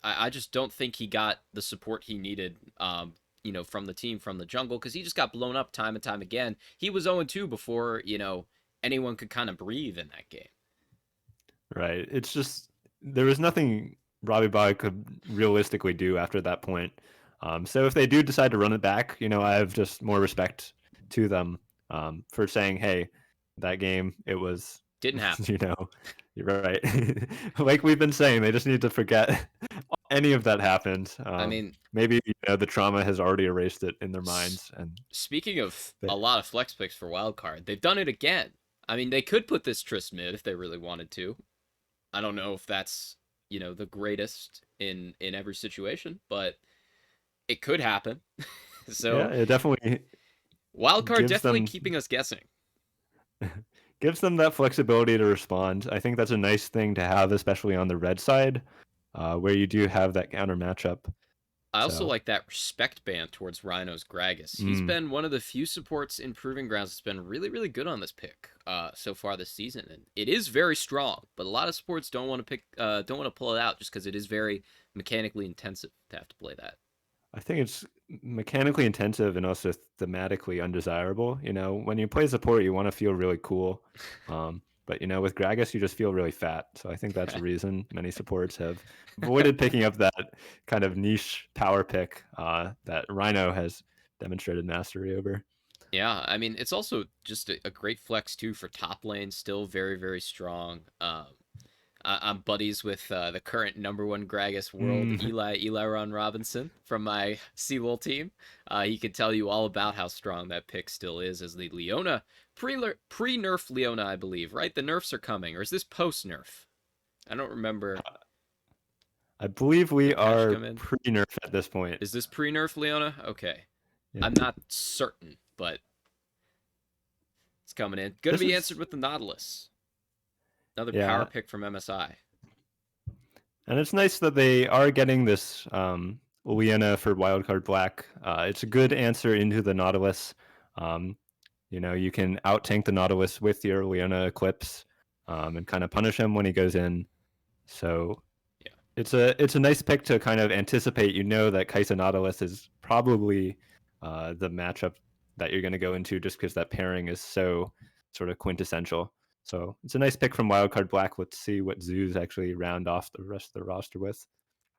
S1: I just don't think he got the support he needed from the team, from the jungle, because he just got blown up time and time again. He was 0-2 before, anyone could kind of breathe in that game.
S2: Right. It's just, there was nothing Robbie Bog could realistically do after that point. So if they do decide to run it back, I have just more respect to them for saying, hey, that game, it was...
S1: Didn't happen.
S2: You're right. Like we've been saying, they just need to forget any of that happened.
S1: I mean,
S2: maybe the trauma has already erased it in their minds. And
S1: speaking of a lot of flex picks for Wildcard, they've done it again. I mean, they could put this Triss mid if they really wanted to. I don't know if that's the greatest in every situation, but it could happen. So
S2: yeah, it definitely
S1: Wildcard definitely keeping us guessing.
S2: Gives them that flexibility to respond. I think that's a nice thing to have, especially on the red side, where you do have that counter matchup.
S1: I also like that respect ban towards Rhino's Gragas. He's been one of the few supports in Proving Grounds that's been really, really good on this pick so far this season, and it is very strong. But a lot of supports don't want to pull it out just because it is very mechanically intensive to have to play that.
S2: I think it's mechanically intensive and also thematically undesirable. When you play support, you want to feel really cool. But, with Gragas, you just feel really fat. So I think that's a reason many supports have avoided picking up that kind of niche power pick that Rhino has demonstrated mastery over.
S1: Yeah, I mean, it's also just a great flex, too, for top lane. Still very, very strong. I'm buddies with the current #1 Gragas world, Eli Ron Robinson from my Seawolf team. He could tell you all about how strong that pick still is as the Leona, pre-nerf Leona, I believe, right? The nerfs are coming, or is this post-nerf? I don't remember.
S2: I believe we are pre-nerf at this point.
S1: Is this pre-nerf Leona? Okay. Yeah. I'm not certain, but it's coming in. Gonna be answered with the Nautilus. Another power pick from MSI.
S2: And it's nice that they are getting this Leona for Wildcard Black. It's a good answer into the Nautilus. Um, you can out tank the Nautilus with your Leona Eclipse and kind of punish him when he goes in. So
S1: Yeah.
S2: it's a nice pick to kind of anticipate. That Kaisa Nautilus is probably the matchup that you're going to go into just because that pairing is so sort of quintessential. So it's a nice pick from Wildcard Black. Let's see what zoos actually round off the rest of the roster with.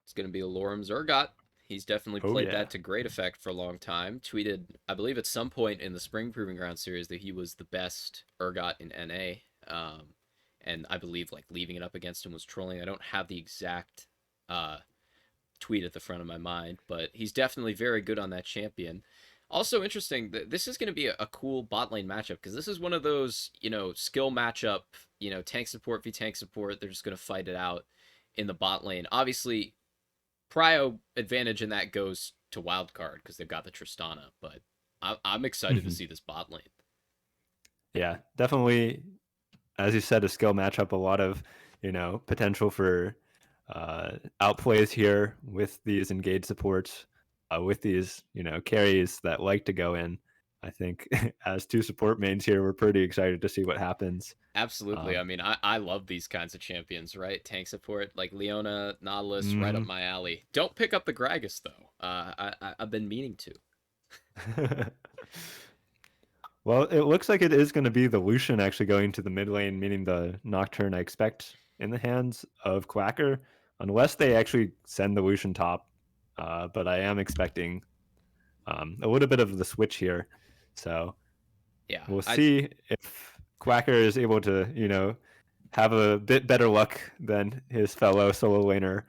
S1: It's going to be a Lorem Zergot. He's definitely
S2: Oh,
S1: played
S2: yeah.
S1: that to great effect for a long time. Tweeted, I believe, at some point in the Spring Proving Ground series that he was the best Urgot in NA. And I believe like leaving it up against him was trolling. I don't have the exact tweet at the front of my mind, but he's definitely very good on that champion. Also interesting, this is going to be a cool bot lane matchup because this is one of those, skill matchup, tank support v tank support. They're just going to fight it out in the bot lane. Obviously, prio advantage in that goes to Wildcard because they've got the Tristana, but I'm excited to see this bot lane.
S2: Yeah, definitely. As you said, a skill matchup, a lot of, potential for outplays here with these engaged supports, with these, carries that like to go in. I think as two support mains here, we're pretty excited to see what happens.
S1: Absolutely. I mean, I love these kinds of champions, right? Tank support, like Leona, Nautilus, right up my alley. Don't pick up the Gragas, though. I've been meaning to.
S2: Well, it looks like it is going to be the Lucian actually going to the mid lane, meaning the Nocturne I expect in the hands of Quacker, unless they actually send the Lucian top. But I am expecting a little bit of the switch here. So
S1: Yeah,
S2: we'll see if Quacker is able to, have a bit better luck than his fellow solo laner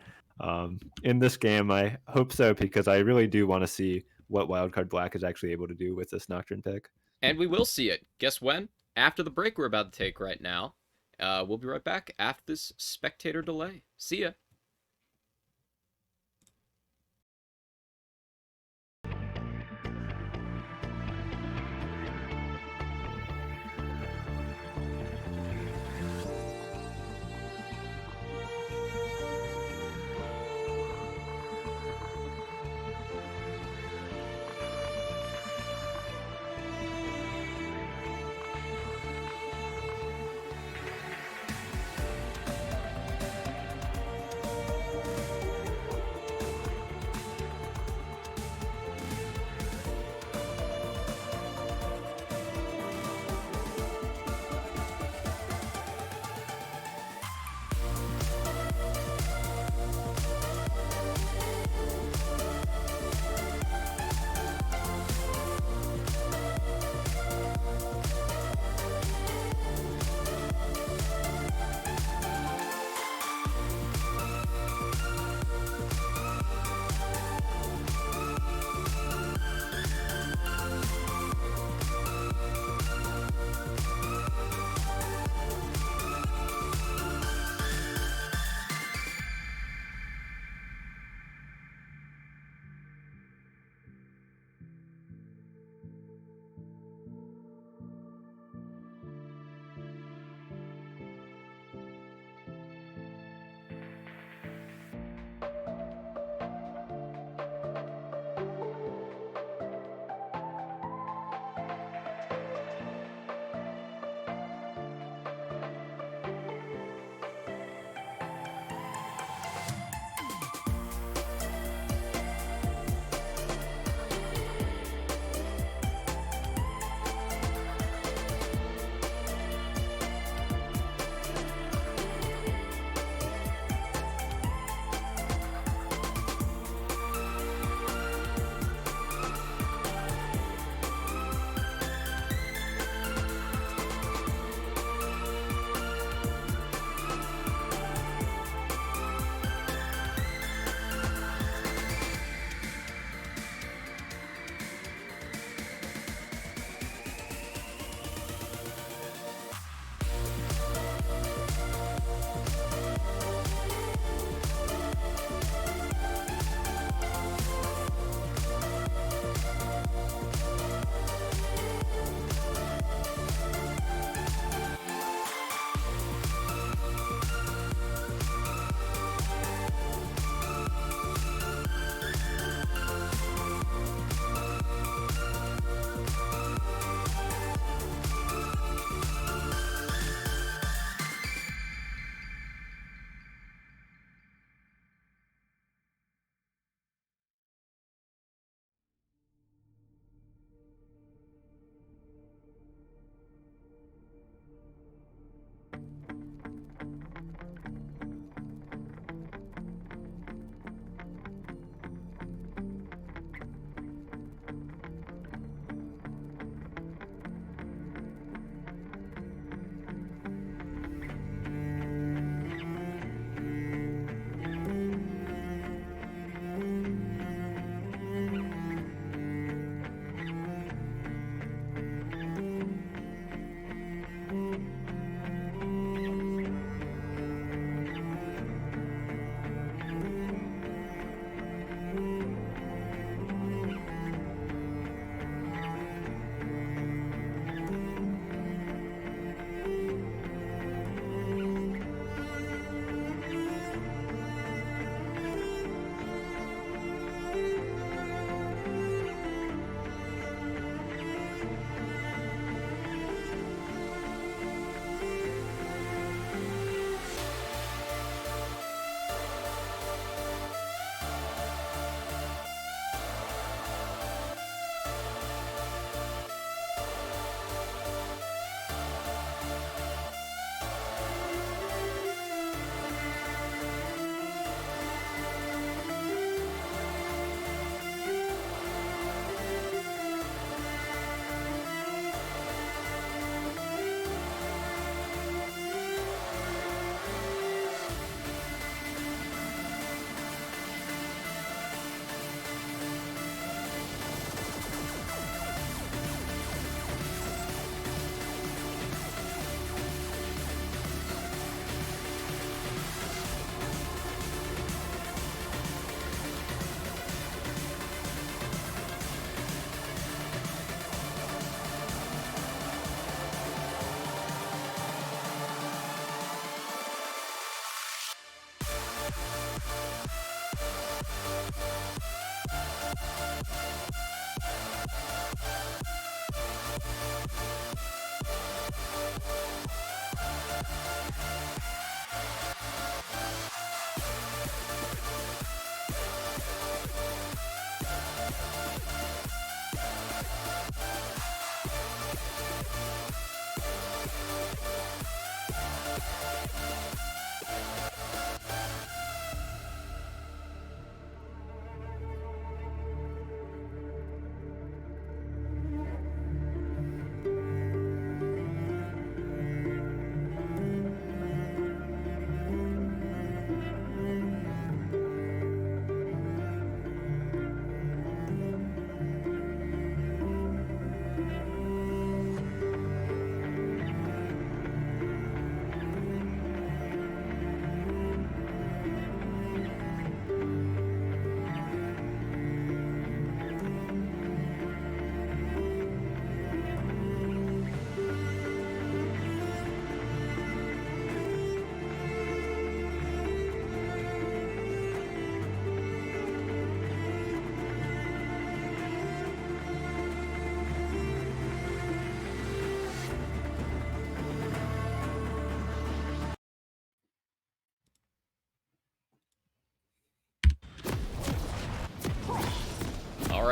S2: in this game. I hope so, because I really do want to see what Wildcard Black is actually able to do with this Nocturne pick.
S1: and we will see it. Guess when? After the break we're about to take right now. We'll be right back after this spectator delay. See ya.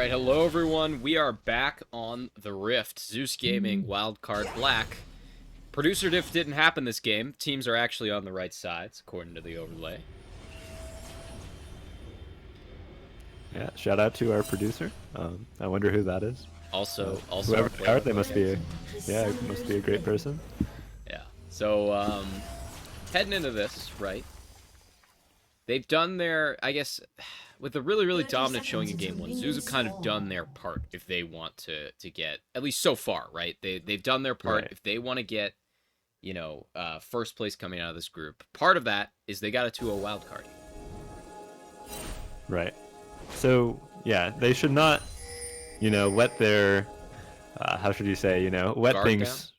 S1: Alright, hello everyone. We are back on the Rift. Zeus Gaming, Wildcard Black. Producer diff didn't happen this game. Teams are actually on the right sides, according to the overlay.
S2: Yeah, shout out to our producer. I wonder who that is.
S1: Also
S2: Whoever they are, they must be a great person.
S1: Yeah. So, heading into this, right? They've done their, I guess, with a really, really dominant showing in Game 1, Zeus have kind of done their part if they want to get, at least so far, right? They've done their part.
S2: Right.
S1: If they want to get, you know, first place coming out of this group, part of that is they got a 2-0 wild card.
S2: Right. So, yeah, they should not, let their, how should you say, let
S1: Guard
S2: things,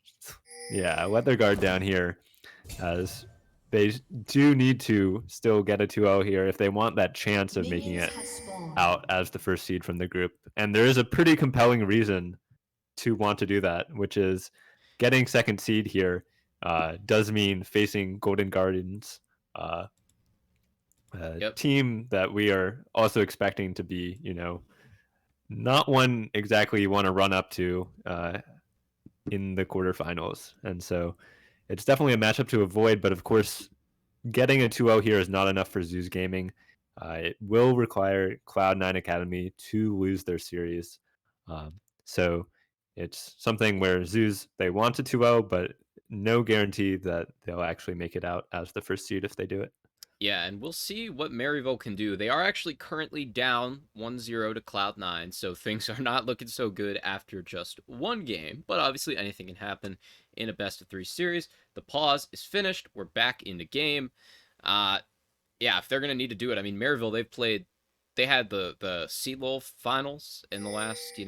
S2: let their guard down here, as they do need to still get a 2-0 here if they want that chance of making it out as the first seed from the group. And there is a pretty compelling reason to want to do that, which is getting second seed here does mean facing Golden Guardians, team that we are also expecting to be, not one exactly you want to run up to in the quarterfinals. And so it's definitely a matchup to avoid, but of course, getting a 2-0 here is not enough for Zeus Gaming. It will require Cloud9 Academy to lose their series. So it's something where Zeus, they want a 2-0, but no guarantee that they'll actually make it out as the first seed if they do it.
S1: Yeah, and we'll see what Maryville can do. They are actually currently down 1-0 to Cloud9, so things are not looking so good after just one game. But obviously anything can happen in a best-of-3 series. The pause is finished. We're back in the game. Yeah, if they're going to need to do it, I mean, Maryville, they had the CLOL finals in the last,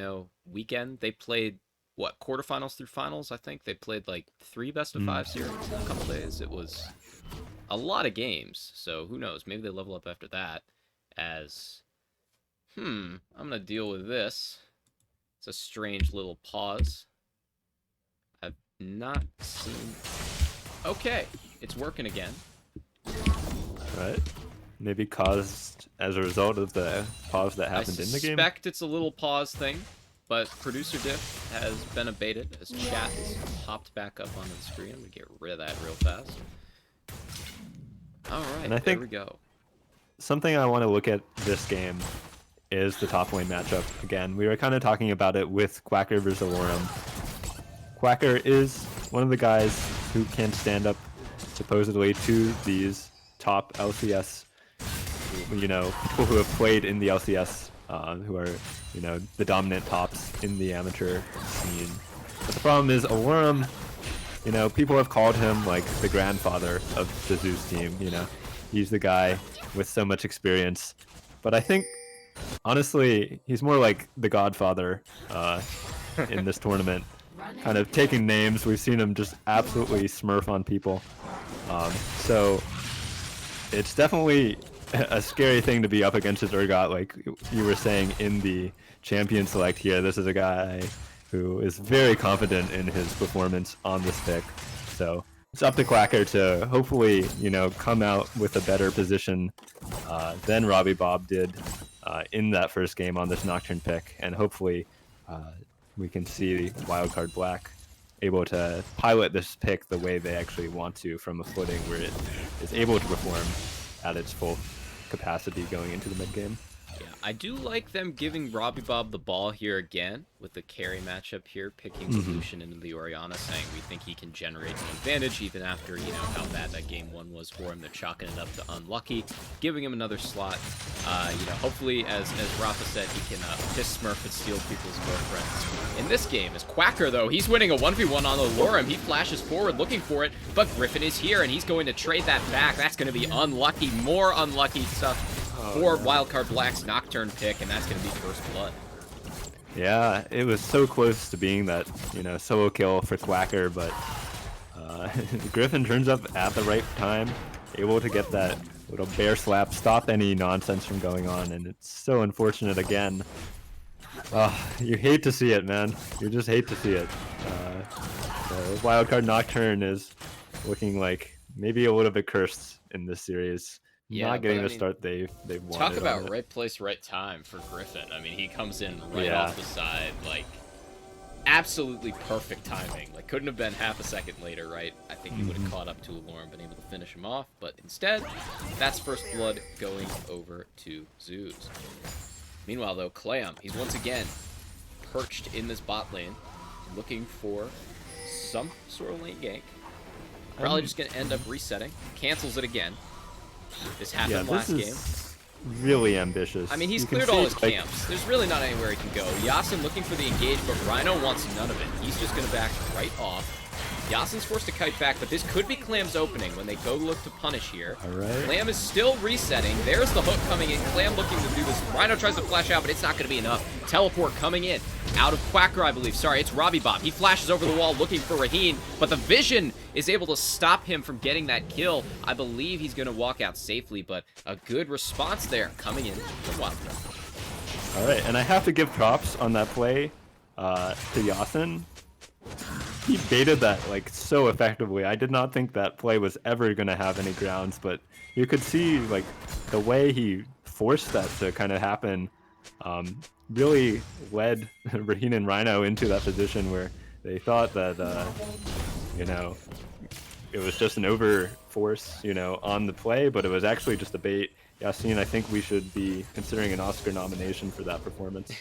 S1: weekend. They played, quarterfinals through finals, I think? They played, 3 best-of-5 series in a couple days. It was a lot of games, so who knows? Maybe they level up after that as, I'm gonna deal with this. It's a strange little pause. I've not seen... Okay, it's working again.
S2: Right. Maybe caused as a result of the pause that happened in the game?
S1: I suspect it's a little pause thing, but producer diff has been abated as chat has popped back up onto the screen. I'm gonna get rid of that real fast. All right,
S2: and I think
S1: there we go.
S2: Something I want to look at this game is the top lane matchup. Again, we were kind of talking about it with Quacker versus Alorum. Quacker is one of the guys who can stand up supposedly to these top LCS, people who have played in the LCS, who are, the dominant tops in the amateur scene. But the problem is Alorum, people have called him like the grandfather of the Zeus team. He's the guy with so much experience. But I think, honestly, he's more like the godfather in this tournament. Kind of taking names. We've seen him just absolutely smurf on people. So it's definitely a scary thing to be up against his Urgot, like you were saying in the champion select here. This is a guy who is very confident in his performance on this pick. So it's up to Quacker to hopefully, come out with a better position than Robbie Bob did in that first game on this Nocturne pick. And hopefully we can see Wildcard Black able to pilot this pick the way they actually want to from a footing where it is able to perform at its full capacity going into the mid game.
S1: Yeah, I do like them giving Robbie Bob the ball here again with the carry matchup here, picking the Lucian into the Orianna, saying we think he can generate an advantage even after, you know, how bad that game one was for him. They're chalking it up to unlucky, giving him another slot. You know, hopefully, as Rafa said, he can piss Smurf and steal people's girlfriends. In this game, as Quacker, though, he's winning a 1v1 on the Lorem. He flashes forward looking for it, but Griffin is here, and he's going to trade that back. That's going to be unlucky, more unlucky stuff. For Wildcard Black's Nocturne pick, and that's going to be first blood.
S2: Yeah, it was so close to being that, you know, solo kill for Quacker, but Griffin turns up at the right time, able to get that little bear slap, stop any nonsense from going on, and it's so unfortunate again. You hate to see it, man. You just hate to see it. The Wildcard Nocturne is looking like maybe a little bit cursed in this series.
S1: Yeah,
S2: not getting the start they've wanted.
S1: Talk about right place, right time for Griffin. I mean, he comes in right off the side, like, absolutely perfect timing. Like, couldn't have been half a second later, right? I think he would have caught up to Alorum, been able to finish him off, but instead, that's first blood going over to Zeus. Meanwhile, though, Clam, he's once again perched in this bot lane, looking for some sort of lane gank. Probably just going to end up resetting. Cancels it again. This happened last game.
S2: Really ambitious.
S1: I mean, he's cleared all his camps. There's really not anywhere he can go. Yasin looking for the engage, but Rhino wants none of it. He's just going to back right off. Yasin's forced to kite back, but this could be Clam's opening when they go look to punish here.
S2: All right.
S1: Clam is still resetting. There's the hook coming in. Clam looking to do this. Rhino tries to flash out, but it's not going to be enough. Teleport coming in. Out of Quacker, I believe. Sorry, it's Robbie Bob. He flashes over the wall looking for Raheen, but the vision is able to stop him from getting that kill. I believe he's going to walk out safely, but a good response there coming in from Wildcard.
S2: All right, and I have to give props on that play to Yasin. He baited that like so effectively. I did not think that play was ever going to have any grounds, but you could see like the way he forced that to kind of happen really led Raheen and Rhino into that position where they thought that, you know, it was just an over force, you know, on the play, but it was actually just a bait. Yasin, I think we should be considering an Oscar nomination for that performance.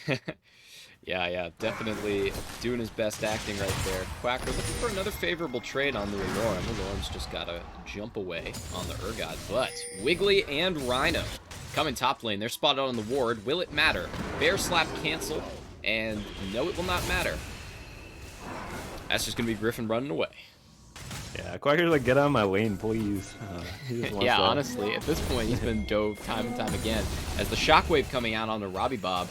S1: Yeah, definitely doing his best acting right there. Quacker looking for another favorable trade on the Alorum. The Alorum's just got to jump away on the Urgot, but Wiggly and Rhino coming top lane. They're spotted on the ward. Will it matter? Bear slap cancel, and no, it will not matter. That's just going to be Griffin running away.
S2: Yeah, Quacker's like, get out of my lane, please.
S1: Yeah, honestly, at this point, he's been dove time and time again. As the shockwave coming out on the Robbie Bob,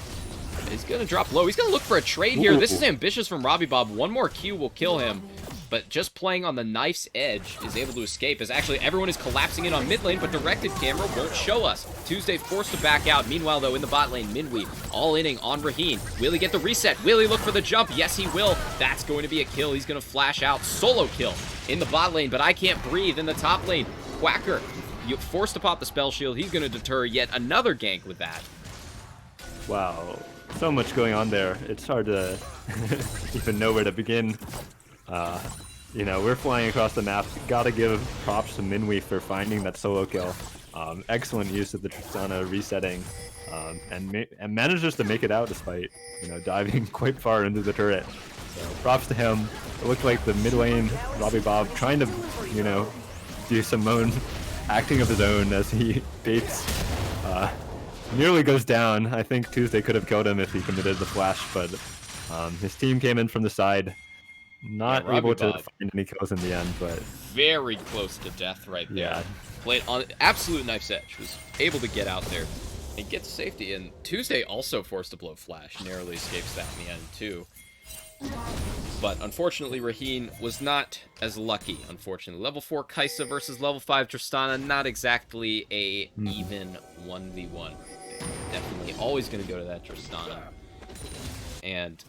S1: he's going to drop low. He's going to look for a trade here. This is ambitious from Robbie Bob. One more Q will kill him. But just playing on the knife's edge is able to escape as actually everyone is collapsing in on mid lane, but directed camera won't show us. Tuesday forced to back out. Meanwhile, though, in the bot lane, Minwi all inning on Raheen. Will he get the reset? Will he look for the jump? Yes, he will. That's going to be a kill. He's going to flash out. Solo kill in the bot lane, but I can't breathe in the top lane. Quacker, you forced to pop the spell shield. He's going to deter yet another gank with that.
S2: Wow. So much going on there. It's hard to even know where to begin. You know, we're flying across the map. Gotta give props to Minwi for finding that solo kill. Excellent use of the Tristana resetting, and manages to make it out despite, you know, diving quite far into the turret. So props to him. It looked like the mid lane Robbie Bob trying to, you know, do some own acting of his own as he baits. Nearly goes down. I think Tuesday could have killed him if he committed the flash, but his team came in from the side. Not able to find any kills in the end, but
S1: very close to death right there.
S2: Yeah.
S1: Played on absolute knife's edge, was able to get out there and get to safety. And Tuesday also forced to blow flash, narrowly escapes that in the end too. But unfortunately, Raheen was not as lucky. Unfortunately, level 4 Kaisa versus level 5 Tristana, not exactly a even 1v1. Definitely always going to go to that Tristana. And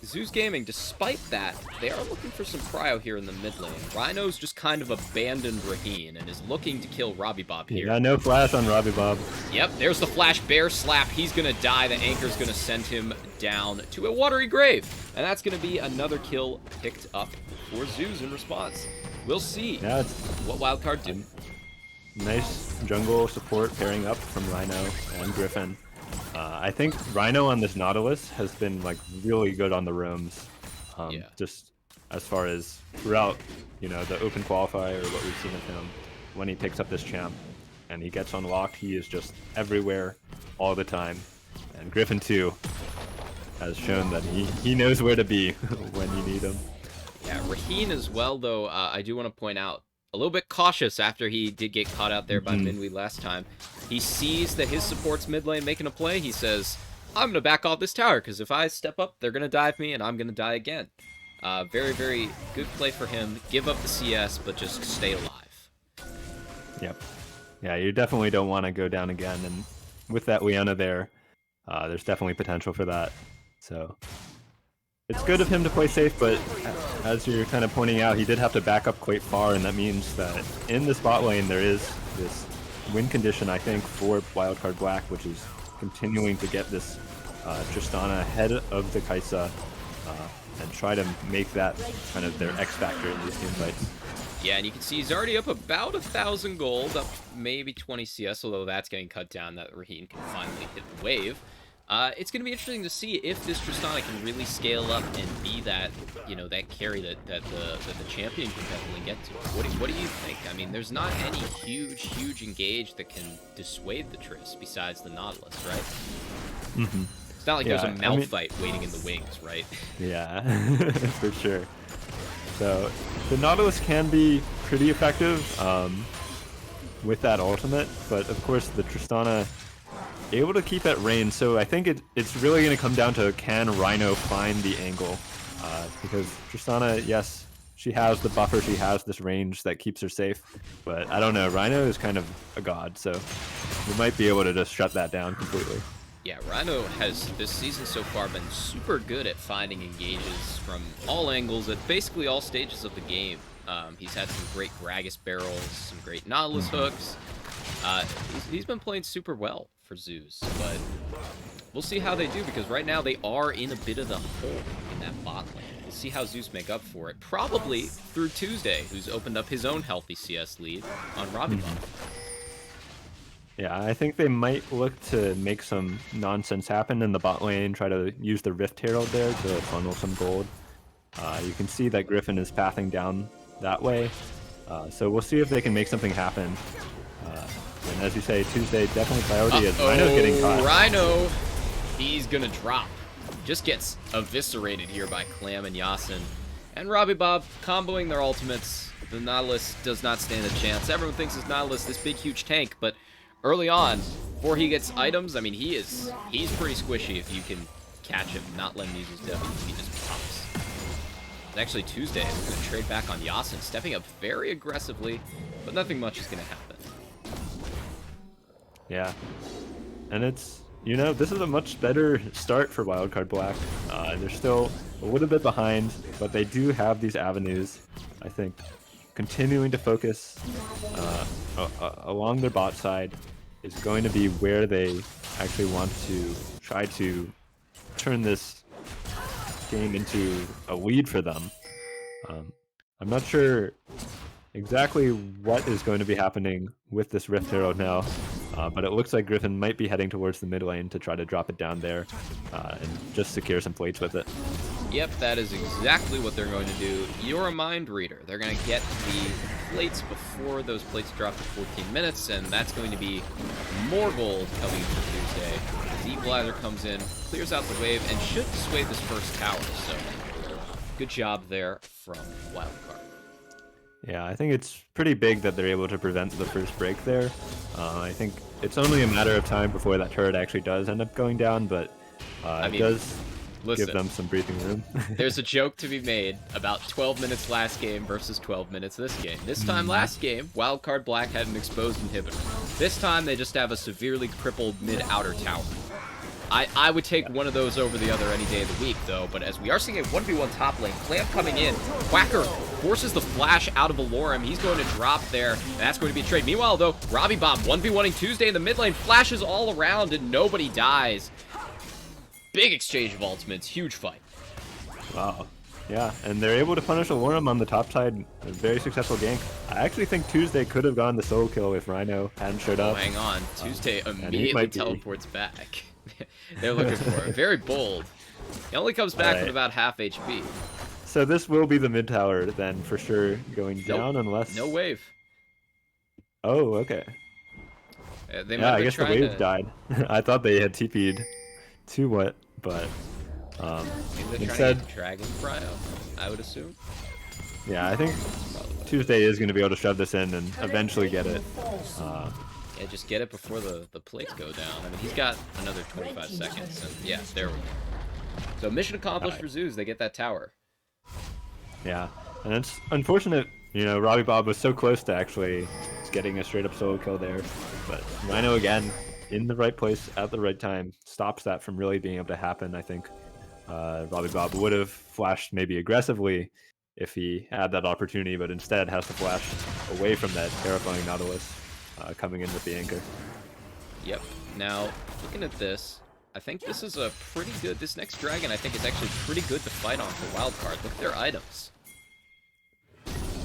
S1: Zeus Gaming, despite that, they are looking for some prio here in the mid lane. Rhino's just kind of abandoned Raheen and is looking to kill Robbie Bob here.
S2: Yeah, no flash on Robbie Bob.
S1: Yep, there's the flash bear slap. He's gonna die. The anchor's gonna send him down to a watery grave. And that's gonna be another kill picked up for Zeus in response. We'll see what Wildcard do.
S2: Nice jungle support pairing up from Rhino and Griffin. I think Rhino on this Nautilus has been like really good on the roams. Just as far as throughout, you know, the open qualifier, what we've seen of him when he picks up this champ and he gets unlocked, he is just everywhere all the time. And Griffin too has shown that he knows where to be when you need him.
S1: Yeah, Raheen as well, though, I do want to point out, a little bit cautious after he did get caught out there by Minwee last time. He sees that his support's mid lane making a play. He says, I'm going to back off this tower, because if I step up, they're going to dive me, and I'm going to die again. Very, very good play for him. Give up the CS, but just stay alive.
S2: Yep. Yeah, you definitely don't want to go down again, and with that Leona there, there's definitely potential for that. So it's good of him to play safe, but as you're kind of pointing out, he did have to back up quite far, and that means that in the bot lane there is this win condition, I think, for Wildcard Black, which is continuing to get this Tristana ahead of the Kai'Sa and try to make that kind of their X factor in these team fights.
S1: Yeah, and you can see he's already up about 1,000 gold, up maybe 20 CS, although that's getting cut down that Raheen can finally hit the wave. It's going to be interesting to see if this Tristana can really scale up and be that, you know, that carry that the champion can definitely get to. What do you think? I mean, there's not any huge engage that can dissuade the Triss besides the Nautilus, right?
S2: Mm-hmm.
S1: It's not like there's a Malphite waiting in the wings, right?
S2: Yeah, for sure. So the Nautilus can be pretty effective with that ultimate, but of course the Tristana able to keep at range, so I think it's really going to come down to can Rhino find the angle, because Tristana, yes, she has the buffer, she has this range that keeps her safe, but I don't know, Rhino is kind of a god, so we might be able to just shut that down completely.
S1: Yeah, Rhino has this season so far been super good at finding engages from all angles at basically all stages of the game. He's had some great Gragas barrels, some great Nautilus hooks. He's been playing super well for Zeus, but we'll see how they do, because right now they are in a bit of the hole in that bot lane. We'll see how Zeus make up for it, probably through Tuesday, who's opened up his own healthy CS lead on Robbie Bob.
S2: Yeah, I think they might look to make some nonsense happen in the bot lane, try to use the Rift Herald there to funnel some gold. You can see that Griffin is pathing down that way, so we'll see if they can make something happen. And as you say, Tuesday definitely priority is Rhino's getting caught.
S1: Rhino, he's gonna drop. Just gets eviscerated here by Clam and Yasin. And Robbie Bob comboing their ultimates. The Nautilus does not stand a chance. Everyone thinks it's Nautilus, this big huge tank, but early on, before he gets items, I mean, he's pretty squishy if you can catch him, not let him use his W. He just pops. It's actually Tuesday, is going to trade back on Yasin, stepping up very aggressively, but nothing much is going to happen.
S2: Yeah, and it's, you know, this is a much better start for Wildcard Black. They're still a little bit behind, but they do have these avenues. I think continuing to focus along their bot side is going to be where they actually want to try to turn this game into a lead for them. I'm not sure exactly what is going to be happening with this Rift Herald now, but it looks like Griffin might be heading towards the mid lane to try to drop it down there and just secure some plates with it.
S1: Yep, that is exactly what they're going to do. You're a mind reader. They're going to get the plates before those plates drop to 14 minutes, and that's going to be more gold coming for Tuesday. The Equalizer comes in, clears out the wave, and should dissuade this first tower, so good job there from Wildcard.
S2: Yeah, I think it's pretty big that they're able to prevent the first break there. I think it's only a matter of time before that turret actually does end up going down, but it does give them some breathing room.
S1: There's a joke to be made about 12 minutes last game versus 12 minutes this game. This time last game, Wildcard Black had an exposed inhibitor. This time they just have a severely crippled mid-outer tower. I would take one of those over the other any day of the week, though. But as we are seeing a 1v1 top lane, Clamp coming in. Quacker forces the flash out of Alorum. He's going to drop there. That's going to be a trade. Meanwhile, though, Robbie Bob 1v1ing Tuesday in the mid lane. Flashes all around, and nobody dies. Big exchange of ultimates. Huge fight.
S2: Wow. Yeah, and they're able to punish Alorum on the top side. A very successful gank. I actually think Tuesday could have gone the solo kill if Rhino hadn't showed up.
S1: Hang on. Tuesday immediately teleports back. They're looking for it. Very bold. He only comes back with about half HP.
S2: So this will be the mid tower then, for sure, going down unless...
S1: No wave.
S2: Oh, okay.
S1: Yeah,
S2: I guess the wave died. I thought they had TP'd to what, but...
S1: Maybe they're trying to get Dragon Cryo, I would assume.
S2: Yeah, I think Tuesday is going to be able to shove this in and eventually get it.
S1: Yeah, just get it before the plates go down. I mean, he's got another 25 seconds. And yeah, there we go. So mission accomplished for Zeus. They get that tower.
S2: Yeah, and it's unfortunate, you know, Robbie Bob was so close to actually getting a straight up solo kill there. But Rhino again, in the right place at the right time, stops that from really being able to happen, I think. Robbie Bob would have flashed maybe aggressively if he had that opportunity, but instead has to flash away from that terrifying Nautilus coming in with the anchor.
S1: Yep. Now, looking at this, I think this is a pretty good... This next dragon, I think, is actually pretty good to fight on for Wildcard. Look at their items.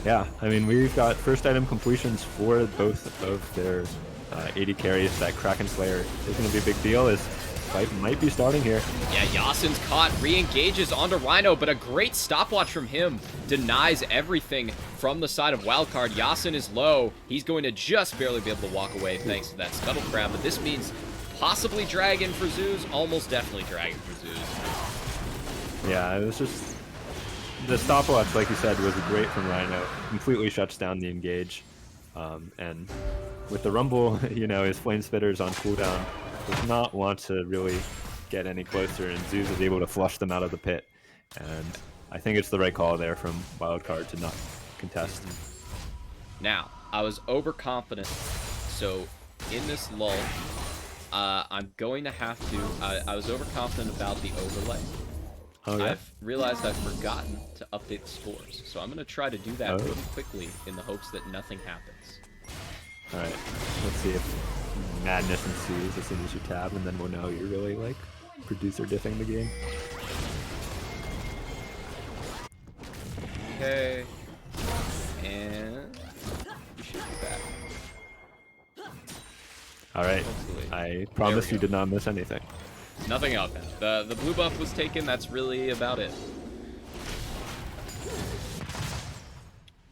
S2: Yeah, I mean, we've got first item completions for both of their AD carries. That Kraken Slayer is going to be a big deal. As fight might be starting here.
S1: Yeah, Yasin's caught, re-engages onto Rhino, but a great stopwatch from him denies everything from the side of Wildcard. Yasin is low. He's going to just barely be able to walk away thanks to that Scuttle Crab, but this means possibly Dragon for Zeus, almost definitely Dragon for Zeus.
S2: Yeah, it was just... The stopwatch, like you said, was great from Rhino. Completely shuts down the engage. And with the Rumble, you know, his Flame Spitter's on cooldown. Does not want to really get any closer, and Zeus is able to flush them out of the pit. And I think it's the right call there from Wildcard to not contest.
S1: Now, I was overconfident, so in this lull, I'm going to have to... I was overconfident about the overlay.
S2: Oh, yeah?
S1: I've realized I've forgotten to update the scores, so I'm going to try to do that really quickly in the hopes that nothing happens.
S2: Alright, let's see if madness ensues as soon as you tab, and then we'll know you're really, like, producer diffing the game.
S1: Okay. And we should be back.
S2: Alright, I promise you did not miss anything.
S1: Nothing happened. The blue buff was taken, that's really about it.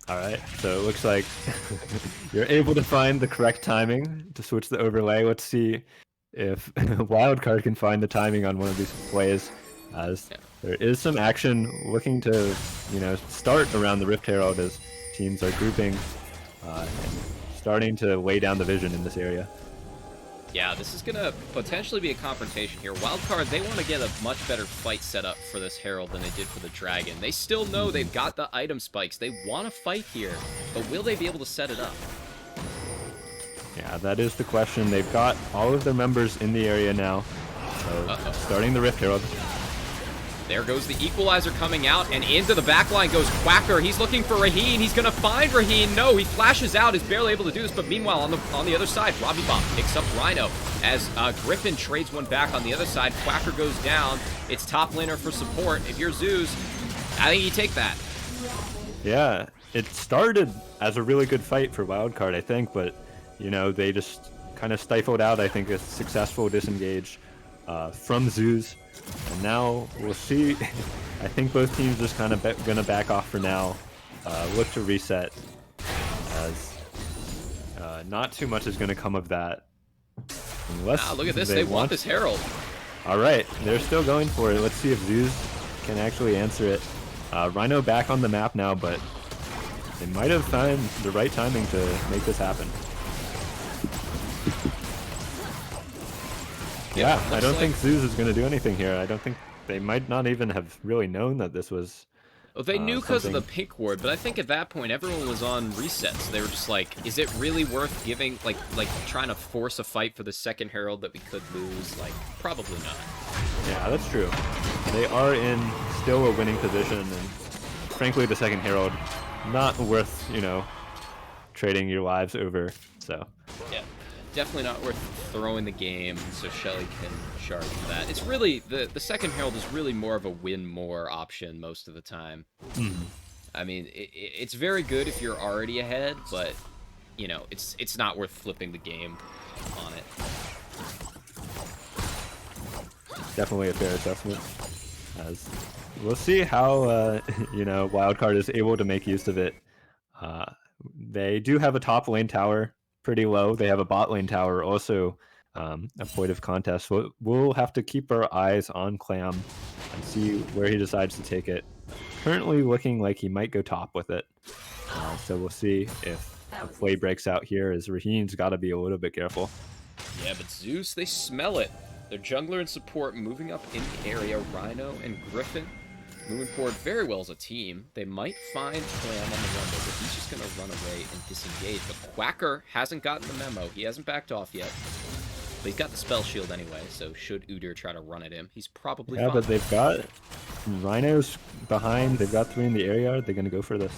S2: Alright, so it looks like you're able to find the correct timing to switch the overlay. Let's see if Wildcard can find the timing on one of these plays, as there is some action looking to, you know, start around the Rift Herald as teams are grouping and starting to lay down the vision in this area.
S1: Yeah, this is going to potentially be a confrontation here. Wildcard, they want to get a much better fight set up for this Herald than they did for the Dragon. They still know they've got the item spikes. They want to fight here, but will they be able to set it up?
S2: Yeah, that is the question. They've got all of their members in the area now. So, starting the Rift Herald.
S1: There goes the Equalizer coming out, and into the backline goes Quacker. He's looking for Raheen. He's going to find Raheen. No, he flashes out. He's barely able to do this, but meanwhile, on the other side, Robbie Bomb picks up Rhino as Griffin trades one back on the other side. Quacker goes down. It's top laner for support. If you're Zeus, I think you take that.
S2: Yeah, it started as a really good fight for Wildcard, I think, but, you know, they just kind of stifled out, I think, a successful disengage from Zeus. And now we'll see. I think both teams just kind of going to back off for now. Look to reset, as not too much is going to come of that. Unless
S1: look at this. They want this Herald.
S2: All right, they're still going for it. Let's see if Zeus can actually answer it. Rhino back on the map now, but they might have found the right timing to make this happen. Yeah, I don't think Zeus is going to do anything here. I don't think they might not even have really known that this was
S1: Well, they knew because of the
S2: something.
S1: pink ward, but I think at that point everyone was on resets. They were just like, is it really worth giving, like trying to force a fight for the second Herald that we could lose? Like, probably not.
S2: Yeah, that's true. They are in still a winning position, and frankly, the second Herald, not worth, trading your lives over. So,
S1: Yeah, definitely not worth throwing the game so Shelly can charge for that. It's really, the second Herald is really more of a win more option most of the time. I mean, it's very good if you're already ahead, but, it's not worth flipping the game on it.
S2: definitely a fair assessment. As we'll see how, Wildcard is able to make use of it. They do have a top lane tower pretty low. They have a bot lane tower also a point of contest. We'll have to keep our eyes on Clam and see where he decides to take it. Currently looking like he might go top with it. So we'll see if a play breaks out here, as Raheem's got to be a little bit careful.
S1: Yeah, but Zeus, they smell it. Their jungler and support moving up in the area. Rhino and Griffin moving forward very well as a team. They might find Clam on the run, though, but he's just going to run away and disengage. But Quacker hasn't gotten the memo. He hasn't backed off yet. But he's got the spell shield anyway, so should Udyr try to run at him, he's probably fine.
S2: But they've got Rhinos behind. They've got 3 in the area. They're going to go for this.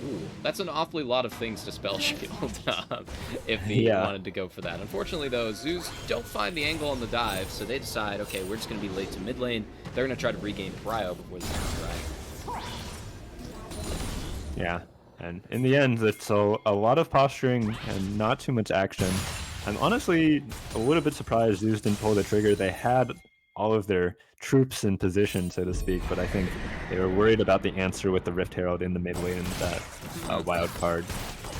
S1: Ooh, that's an awfully lot of things to spell shield if he wanted to go for that. Unfortunately, though, Zeus don't find the angle on the dive, so they decide, okay, we're just going to be late to mid lane. They're going to try to regain prio before the dragon.
S2: Yeah, and in the end, it's a lot of posturing and not too much action. I'm honestly a little bit surprised Zeus didn't pull the trigger. They had all of their troops in position, so to speak, but I think they were worried about the answer with the Rift Herald in the mid lane that Wildcard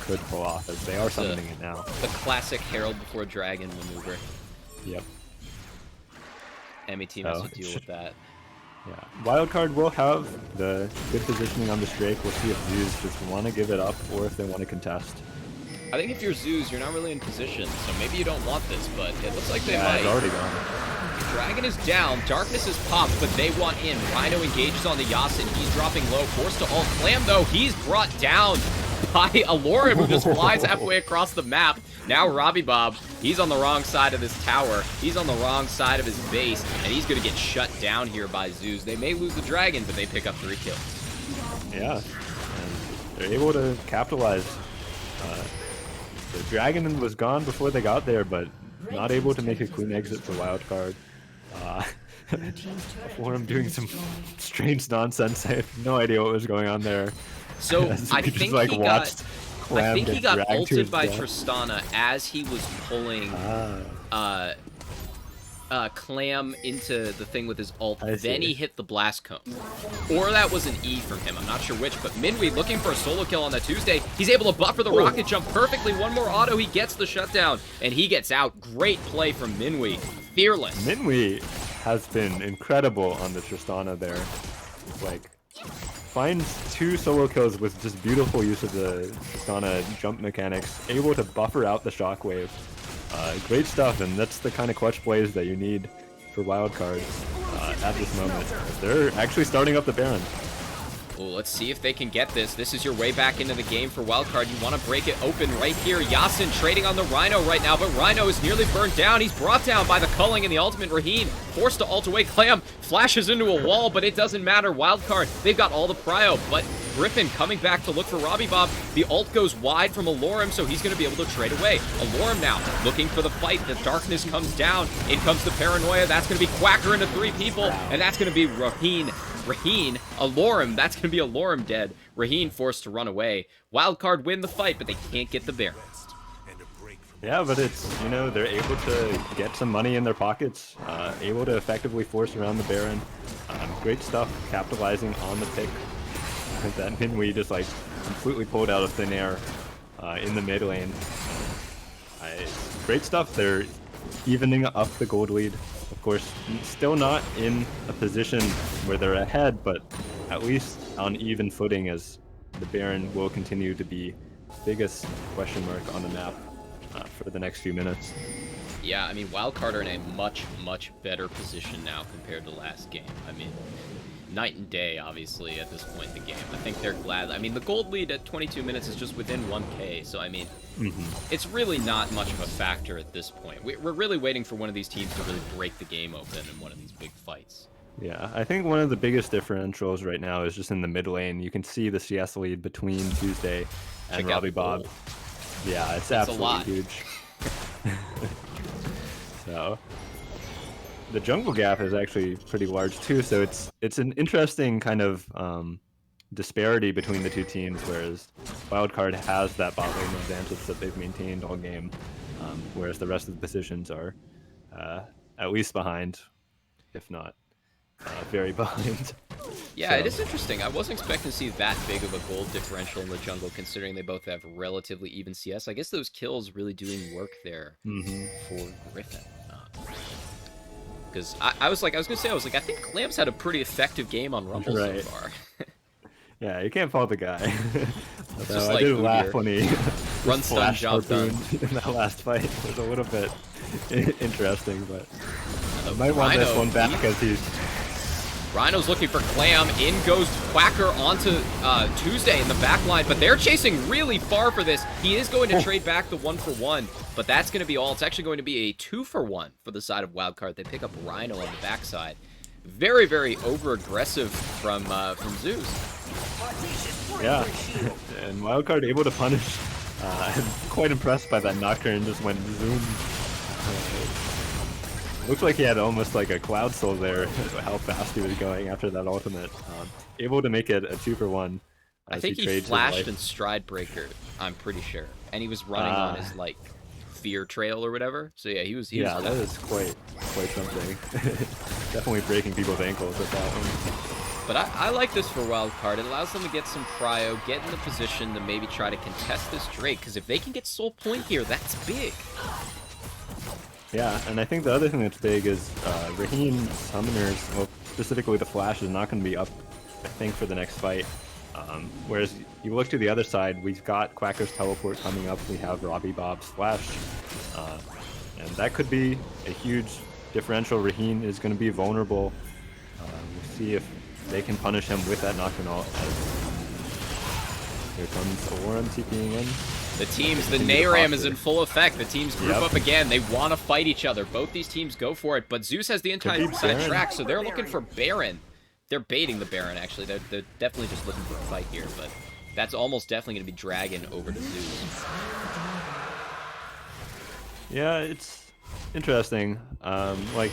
S2: could pull off, as they are summoning it now.
S1: The classic Herald before Dragon maneuver.
S2: Yep.
S1: Enemy team has to deal with that.
S2: Yeah, Wildcard will have the good positioning on this Drake. We'll see if Zeus just want to give it up or if they want to contest.
S1: I think if you're Zeus, you're not really in position, so maybe you don't want this, but it looks like they might.
S2: Yeah, it's already gone.
S1: Dragon is down, Darkness is popped, but they want in. Rhino engages on the Yasin, he's dropping low, forced to ult. Clam, though, he's brought down by Alorim, who just flies halfway across the map. Now Robbie Bob, he's on the wrong side of this tower, he's on the wrong side of his base, and he's going to get shut down here by Zeus. They may lose the Dragon, but they pick up 3 kills.
S2: Yeah, and they're able to capitalize. The Dragon was gone before they got there, but not able to make a clean exit for Wildcard. For him doing some strange nonsense. I have no idea what was going on there.
S1: So I think he got ulted by
S2: death.
S1: Tristana as he was pulling Clam into the thing with his ult. Then he hit the blast cone. Or that was an E from him. I'm not sure which, but Minwi looking for a solo kill on that Tuesday. He's able to buffer the rocket jump perfectly. One more auto, he gets the shutdown, and he gets out. Great play from Minwi. Fearless.
S2: Minwi has been incredible on the Tristana there. Like, finds 2 solo kills with just beautiful use of the Tristana jump mechanics, able to buffer out the shockwave. Great stuff, and that's the kind of clutch plays that you need for Wildcard at this moment. They're actually starting up the Baron.
S1: Well, let's see if they can get this. This is your way back into the game for Wildcard. You want to break it open right here. Yasin trading on the Rhino right now, but Rhino is nearly burned down. He's brought down by the culling and the ultimate. Raheen forced to ult away. Clam flashes into a wall, but it doesn't matter. Wildcard, they've got all the prio, but Griffin coming back to look for Robbie Bob. The ult goes wide from Alorim, so he's going to be able to trade away. Alorim now looking for the fight. The darkness comes down. In comes the paranoia. That's going to be Quacker into 3 people, and that's going to be Raheen, Alorim, that's going to be Alorim dead. Raheen forced to run away. Wildcard win the fight, but they can't get the Baron.
S2: Yeah, but it's, they're able to get some money in their pockets, able to effectively force around the Baron. Great stuff, capitalizing on the pick that Minwi just, completely pulled out of thin air in the mid lane. Great stuff. They're evening up the gold lead. Of course, still not in a position where they're ahead, but at least on even footing, as the Baron will continue to be the biggest question mark on the map for the next few minutes.
S1: Yeah, I mean, Wildcard are in a much, much better position now compared to last game. I mean, night and day, obviously, at this point in the game. I think they're glad. I mean, the gold lead at 22 minutes is just within 1K, so I mean, it's really not much of a factor at this point. We're really waiting for one of these teams to really break the game open in one of these big fights.
S2: Yeah, I think one of the biggest differentials right now is just in the mid lane. You can see the CS lead between Tuesday and
S1: Check out
S2: Robbie
S1: the
S2: Bob.
S1: goal.
S2: Yeah, it's
S1: That's a
S2: absolutely
S1: lot.
S2: huge. So the jungle gap is actually pretty large too. So it's an interesting kind of disparity between the two teams. Whereas Wildcard has that bot lane advantage that they've maintained all game, whereas the rest of the positions are at least behind, if not very behind.
S1: Yeah,
S2: So-
S1: it is interesting. I wasn't expecting to see that big of a gold differential in the jungle, considering they both have relatively even CS. I guess those kills really doing work there for Griffin. Because I was like, I think Clams had a pretty effective game on Rumble
S2: Right.
S1: so far.
S2: Yeah, you can't fault the guy. Although
S1: just
S2: I
S1: like
S2: did laugh
S1: Udyr.
S2: when he
S1: Run
S2: just
S1: stun,
S2: flashed
S1: job done.
S2: Harpoon in that last fight. It was a little bit interesting, but I might want
S1: Rhino,
S2: this one back as he's...
S1: Rhino's looking for Clam. In goes Quacker onto Tuesday in the back line, but they're chasing really far for this. He is going to trade back the 1-for-1, but that's going to be all. It's actually going to be a 2-for-1 for the side of Wildcard. They pick up Rhino on the backside. Very, very over-aggressive from Zeus.
S2: Yeah, and Wildcard able to punish. I'm quite impressed by that Nocturne just went zoom. Looks like he had almost like a Cloud Soul there, how fast he was going after that ultimate. Able to make it a 2-for-1.
S1: I think he
S2: trades his
S1: flashed
S2: life.
S1: in Stride Breaker, I'm pretty sure. And he was running on his, like, fear trail or whatever. So yeah, he was
S2: Yeah, that
S1: fast.
S2: is quite something. Definitely breaking people's ankles with that one.
S1: But I like this for Wildcard. It allows them to get some prio, get in the position to maybe try to contest this Drake, because if they can get Soul Point here, that's big.
S2: Yeah, and I think the other thing that's big is Raheen Summoners, well, specifically the Flash, is not going to be up, I think, for the next fight. Whereas you look to the other side, we've got Quacker's Teleport coming up, we have Robbie Bob's Flash, and that could be a huge differential. Raheen is going to be vulnerable. We'll see if they can punish him with that Nocturne ult. Here comes Aurora TPing in.
S1: The teams, the
S2: Continue to
S1: Nayram is
S2: posture.
S1: in full effect. The teams group
S2: Yep.
S1: up again. They want to fight each other. Both these teams go for it, but Zeus has the entire
S2: be
S1: side
S2: Baron.
S1: track, so they're looking for Baron. They're baiting the Baron, actually. They're definitely just looking for a fight here, but that's almost definitely going to be Dragon over to Zeus.
S2: Yeah, it's interesting. Like,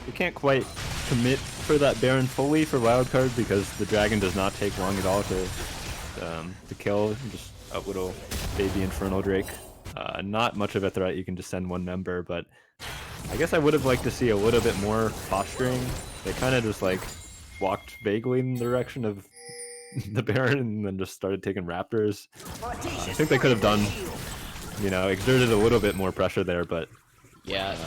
S2: you can't quite commit for that Baron fully for Wildcard because the Dragon does not take long at all to kill. Just a little baby Infernal Drake. Not much of a threat. You can just send one member, but I guess I would have liked to see a little bit more posturing. They kind of just like walked vaguely in the direction of the Baron and then just started taking Raptors. I think they could have done, exerted a little bit more pressure there, but
S1: Yeah,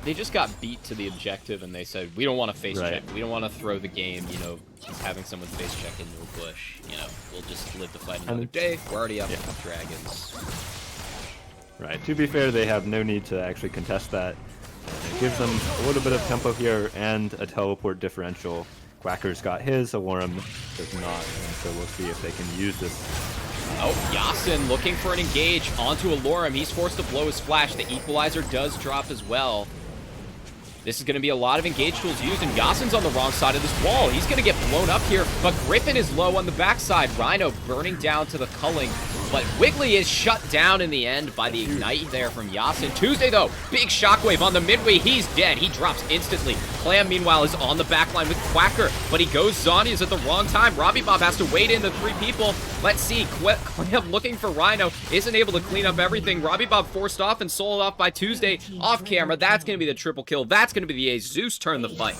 S1: they just got beat to the objective, and they said, we don't want to face
S2: Right.
S1: check. We don't want to throw the game, having someone face check into a bush. We'll just live to fight another day. We're already up with Dragons.
S2: right. To be fair, they have no need to actually contest that. It gives them a little bit of tempo here and a teleport differential. Quacker's got his, Alarm does not, and so we'll see if they can use this.
S1: Oh, Yasin looking for an engage onto Alorum. He's forced to blow his flash. The equalizer does drop as well. This is going to be a lot of engage tools used, and Yasin's on the wrong side of this wall. He's going to get blown up here, but Griffin is low on the backside. Rhino burning down to the culling, but Wiggly is shut down in the end by the ignite there from Yasin. Tuesday, though, big shockwave on the midway. He's dead. He drops instantly. Clam, meanwhile, is on the backline with Quacker, but he goes Zonia's at the wrong time. Robbie Bob has to wait in the three people. Let's see. Clam looking for Rhino. Isn't able to clean up everything. Robbie Bob forced off and sold off by Tuesday off camera. That's going to be the triple kill. That's going to be the ace. Zeus turned the fight.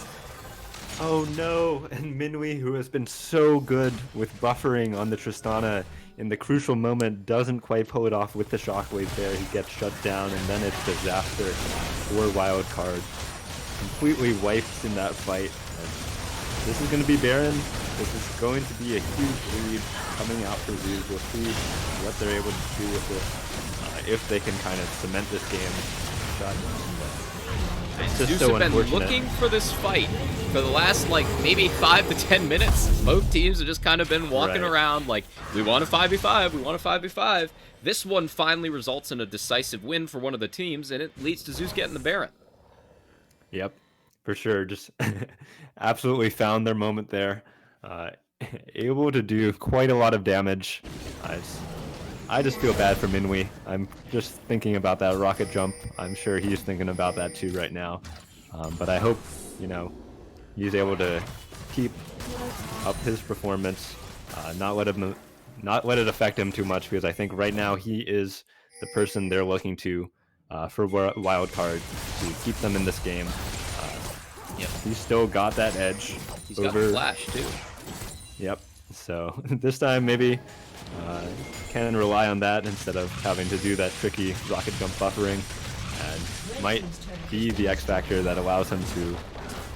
S2: Oh no, and Minwi, who has been so good with buffering on the Tristana, in the crucial moment doesn't quite pull it off with the shockwave there. He gets shut down, and then it's disaster for Wildcard. Completely wiped in that fight. And this is going to be Baron. This is going to be a huge lead coming out for Zeus. We'll see what they're able to do with it, if they can kind of cement this game. Shot. It's just
S1: Zeus
S2: so
S1: have been
S2: unfortunate.
S1: looking for this fight for the last, like, maybe 5 to 10 minutes. Both teams have just kind of been walking
S2: Right.
S1: around like, we want a 5v5, we want a 5v5. This one finally results in a decisive win for one of the teams, and it leads to Zeus getting the Baron.
S2: Yep, for sure. Just absolutely found their moment there. Uh, able to do quite a lot of damage. I just feel bad for Minwi. I'm just thinking about that rocket jump. I'm sure he's thinking about that too right now. But I hope, he's able to keep up his performance, not let it affect him too much, because I think right now he is the person they're looking to for Wildcard to keep them in this game.
S1: Yep.
S2: He's still got that edge.
S1: He's got the flash, too.
S2: Yep. So this time maybe can rely on that instead of having to do that tricky rocket jump buffering, and might be the X factor that allows him to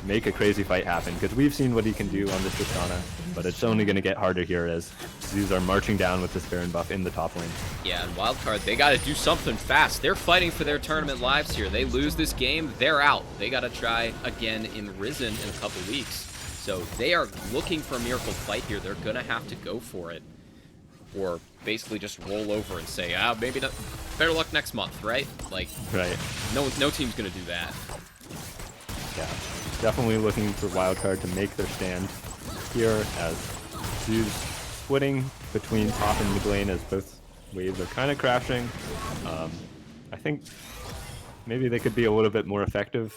S2: make a crazy fight happen, because we've seen what he can do on this Tristana, but it's only going to get harder here as Zeus are marching down with this Baron buff in the top lane.
S1: Yeah, and Wildcard, they got to do something fast. They're fighting for their tournament lives here. They lose this game, they're out. They got to try again in Risen in a couple weeks. So they are looking for a miracle fight here. They're going to have to go for it, or basically just roll over and say, maybe not, better luck next month, right? Like,
S2: Right.
S1: no team's going to do that.
S2: Yeah. Definitely looking for Wildcard to make their stand here, as Zeus splitting between top and mid lane as both waves are kind of crashing. I think maybe they could be a little bit more effective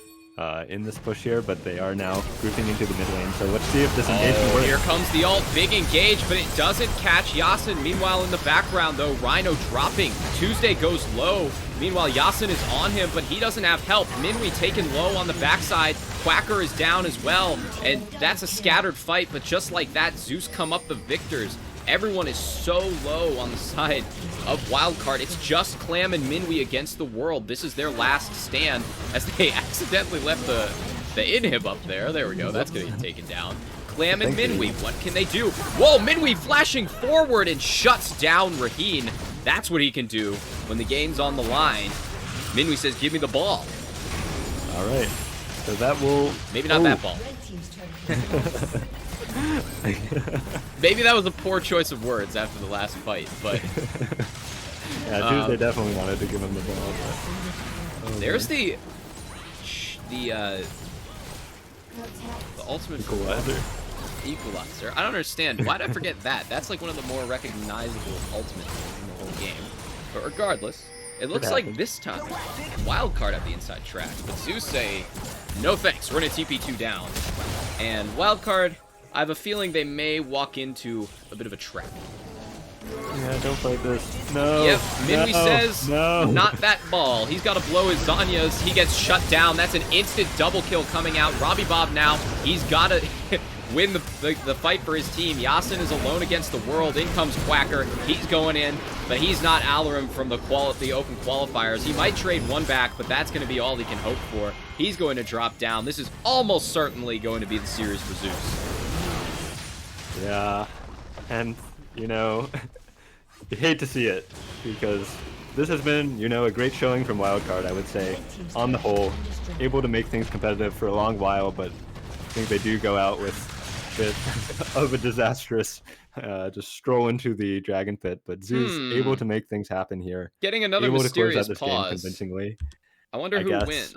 S2: in this push here, but they are now grouping into the mid lane. So let's see if this engagement works.
S1: Here comes the ult, big engage, but it doesn't catch Yasin. Meanwhile, in the background, though, Rhino dropping. Tuesday goes low. Meanwhile, Yasin is on him, but he doesn't have help. Minwi taken low on the backside. Quacker is down as well, and that's a scattered fight, but just like that, Zeus come up the victors. Everyone is so low on the side of Wildcard. It's just Clam and Minwi against the world. This is their last stand, as they accidentally left the inhib up there. There we go. That's going to get taken down. Clam and Minwi, what can they do? Whoa, Minwi flashing forward and shuts down Raheen. That's what he can do when the game's on the line. Minwi says, give me the ball.
S2: All right. So that will...
S1: Maybe not that ball. Maybe that was a poor choice of words after the last fight, but...
S2: Yeah, Tuesday definitely wanted to give him the ball, but...
S1: There's the ultimate equalizer. I don't understand. Why did I forget that? That's like one of the more recognizable ultimates in the whole game. But regardless, it looks like this time Wildcard have the inside track, but Zeus say, no thanks, we're gonna TP2 down. And Wildcard, I have a feeling they may walk into a bit of a trap.
S2: Yeah, don't fight this. No.
S1: Yep, Minwi says,
S2: no.
S1: not that ball. He's got to blow his Zanyas. He gets shut down. That's an instant double kill coming out. Robbie Bob now, he's got to win the fight for his team. Yasin is alone against the world. In comes Quacker. He's going in, but he's not Alarim from the open qualifiers. He might trade one back, but that's going to be all he can hope for. He's going to drop down. This is almost certainly going to be the series for Zeus.
S2: Yeah, and, you hate to see it, because this has been, a great showing from Wildcard, I would say, on the whole. Able to make things competitive for a long while, but I think they do go out with a bit of a disastrous just stroll into the Dragon Pit. But Zeus able to make things happen here.
S1: Getting another
S2: able
S1: mysterious
S2: to close out this
S1: pause.
S2: game convincingly.
S1: I wonder who wins.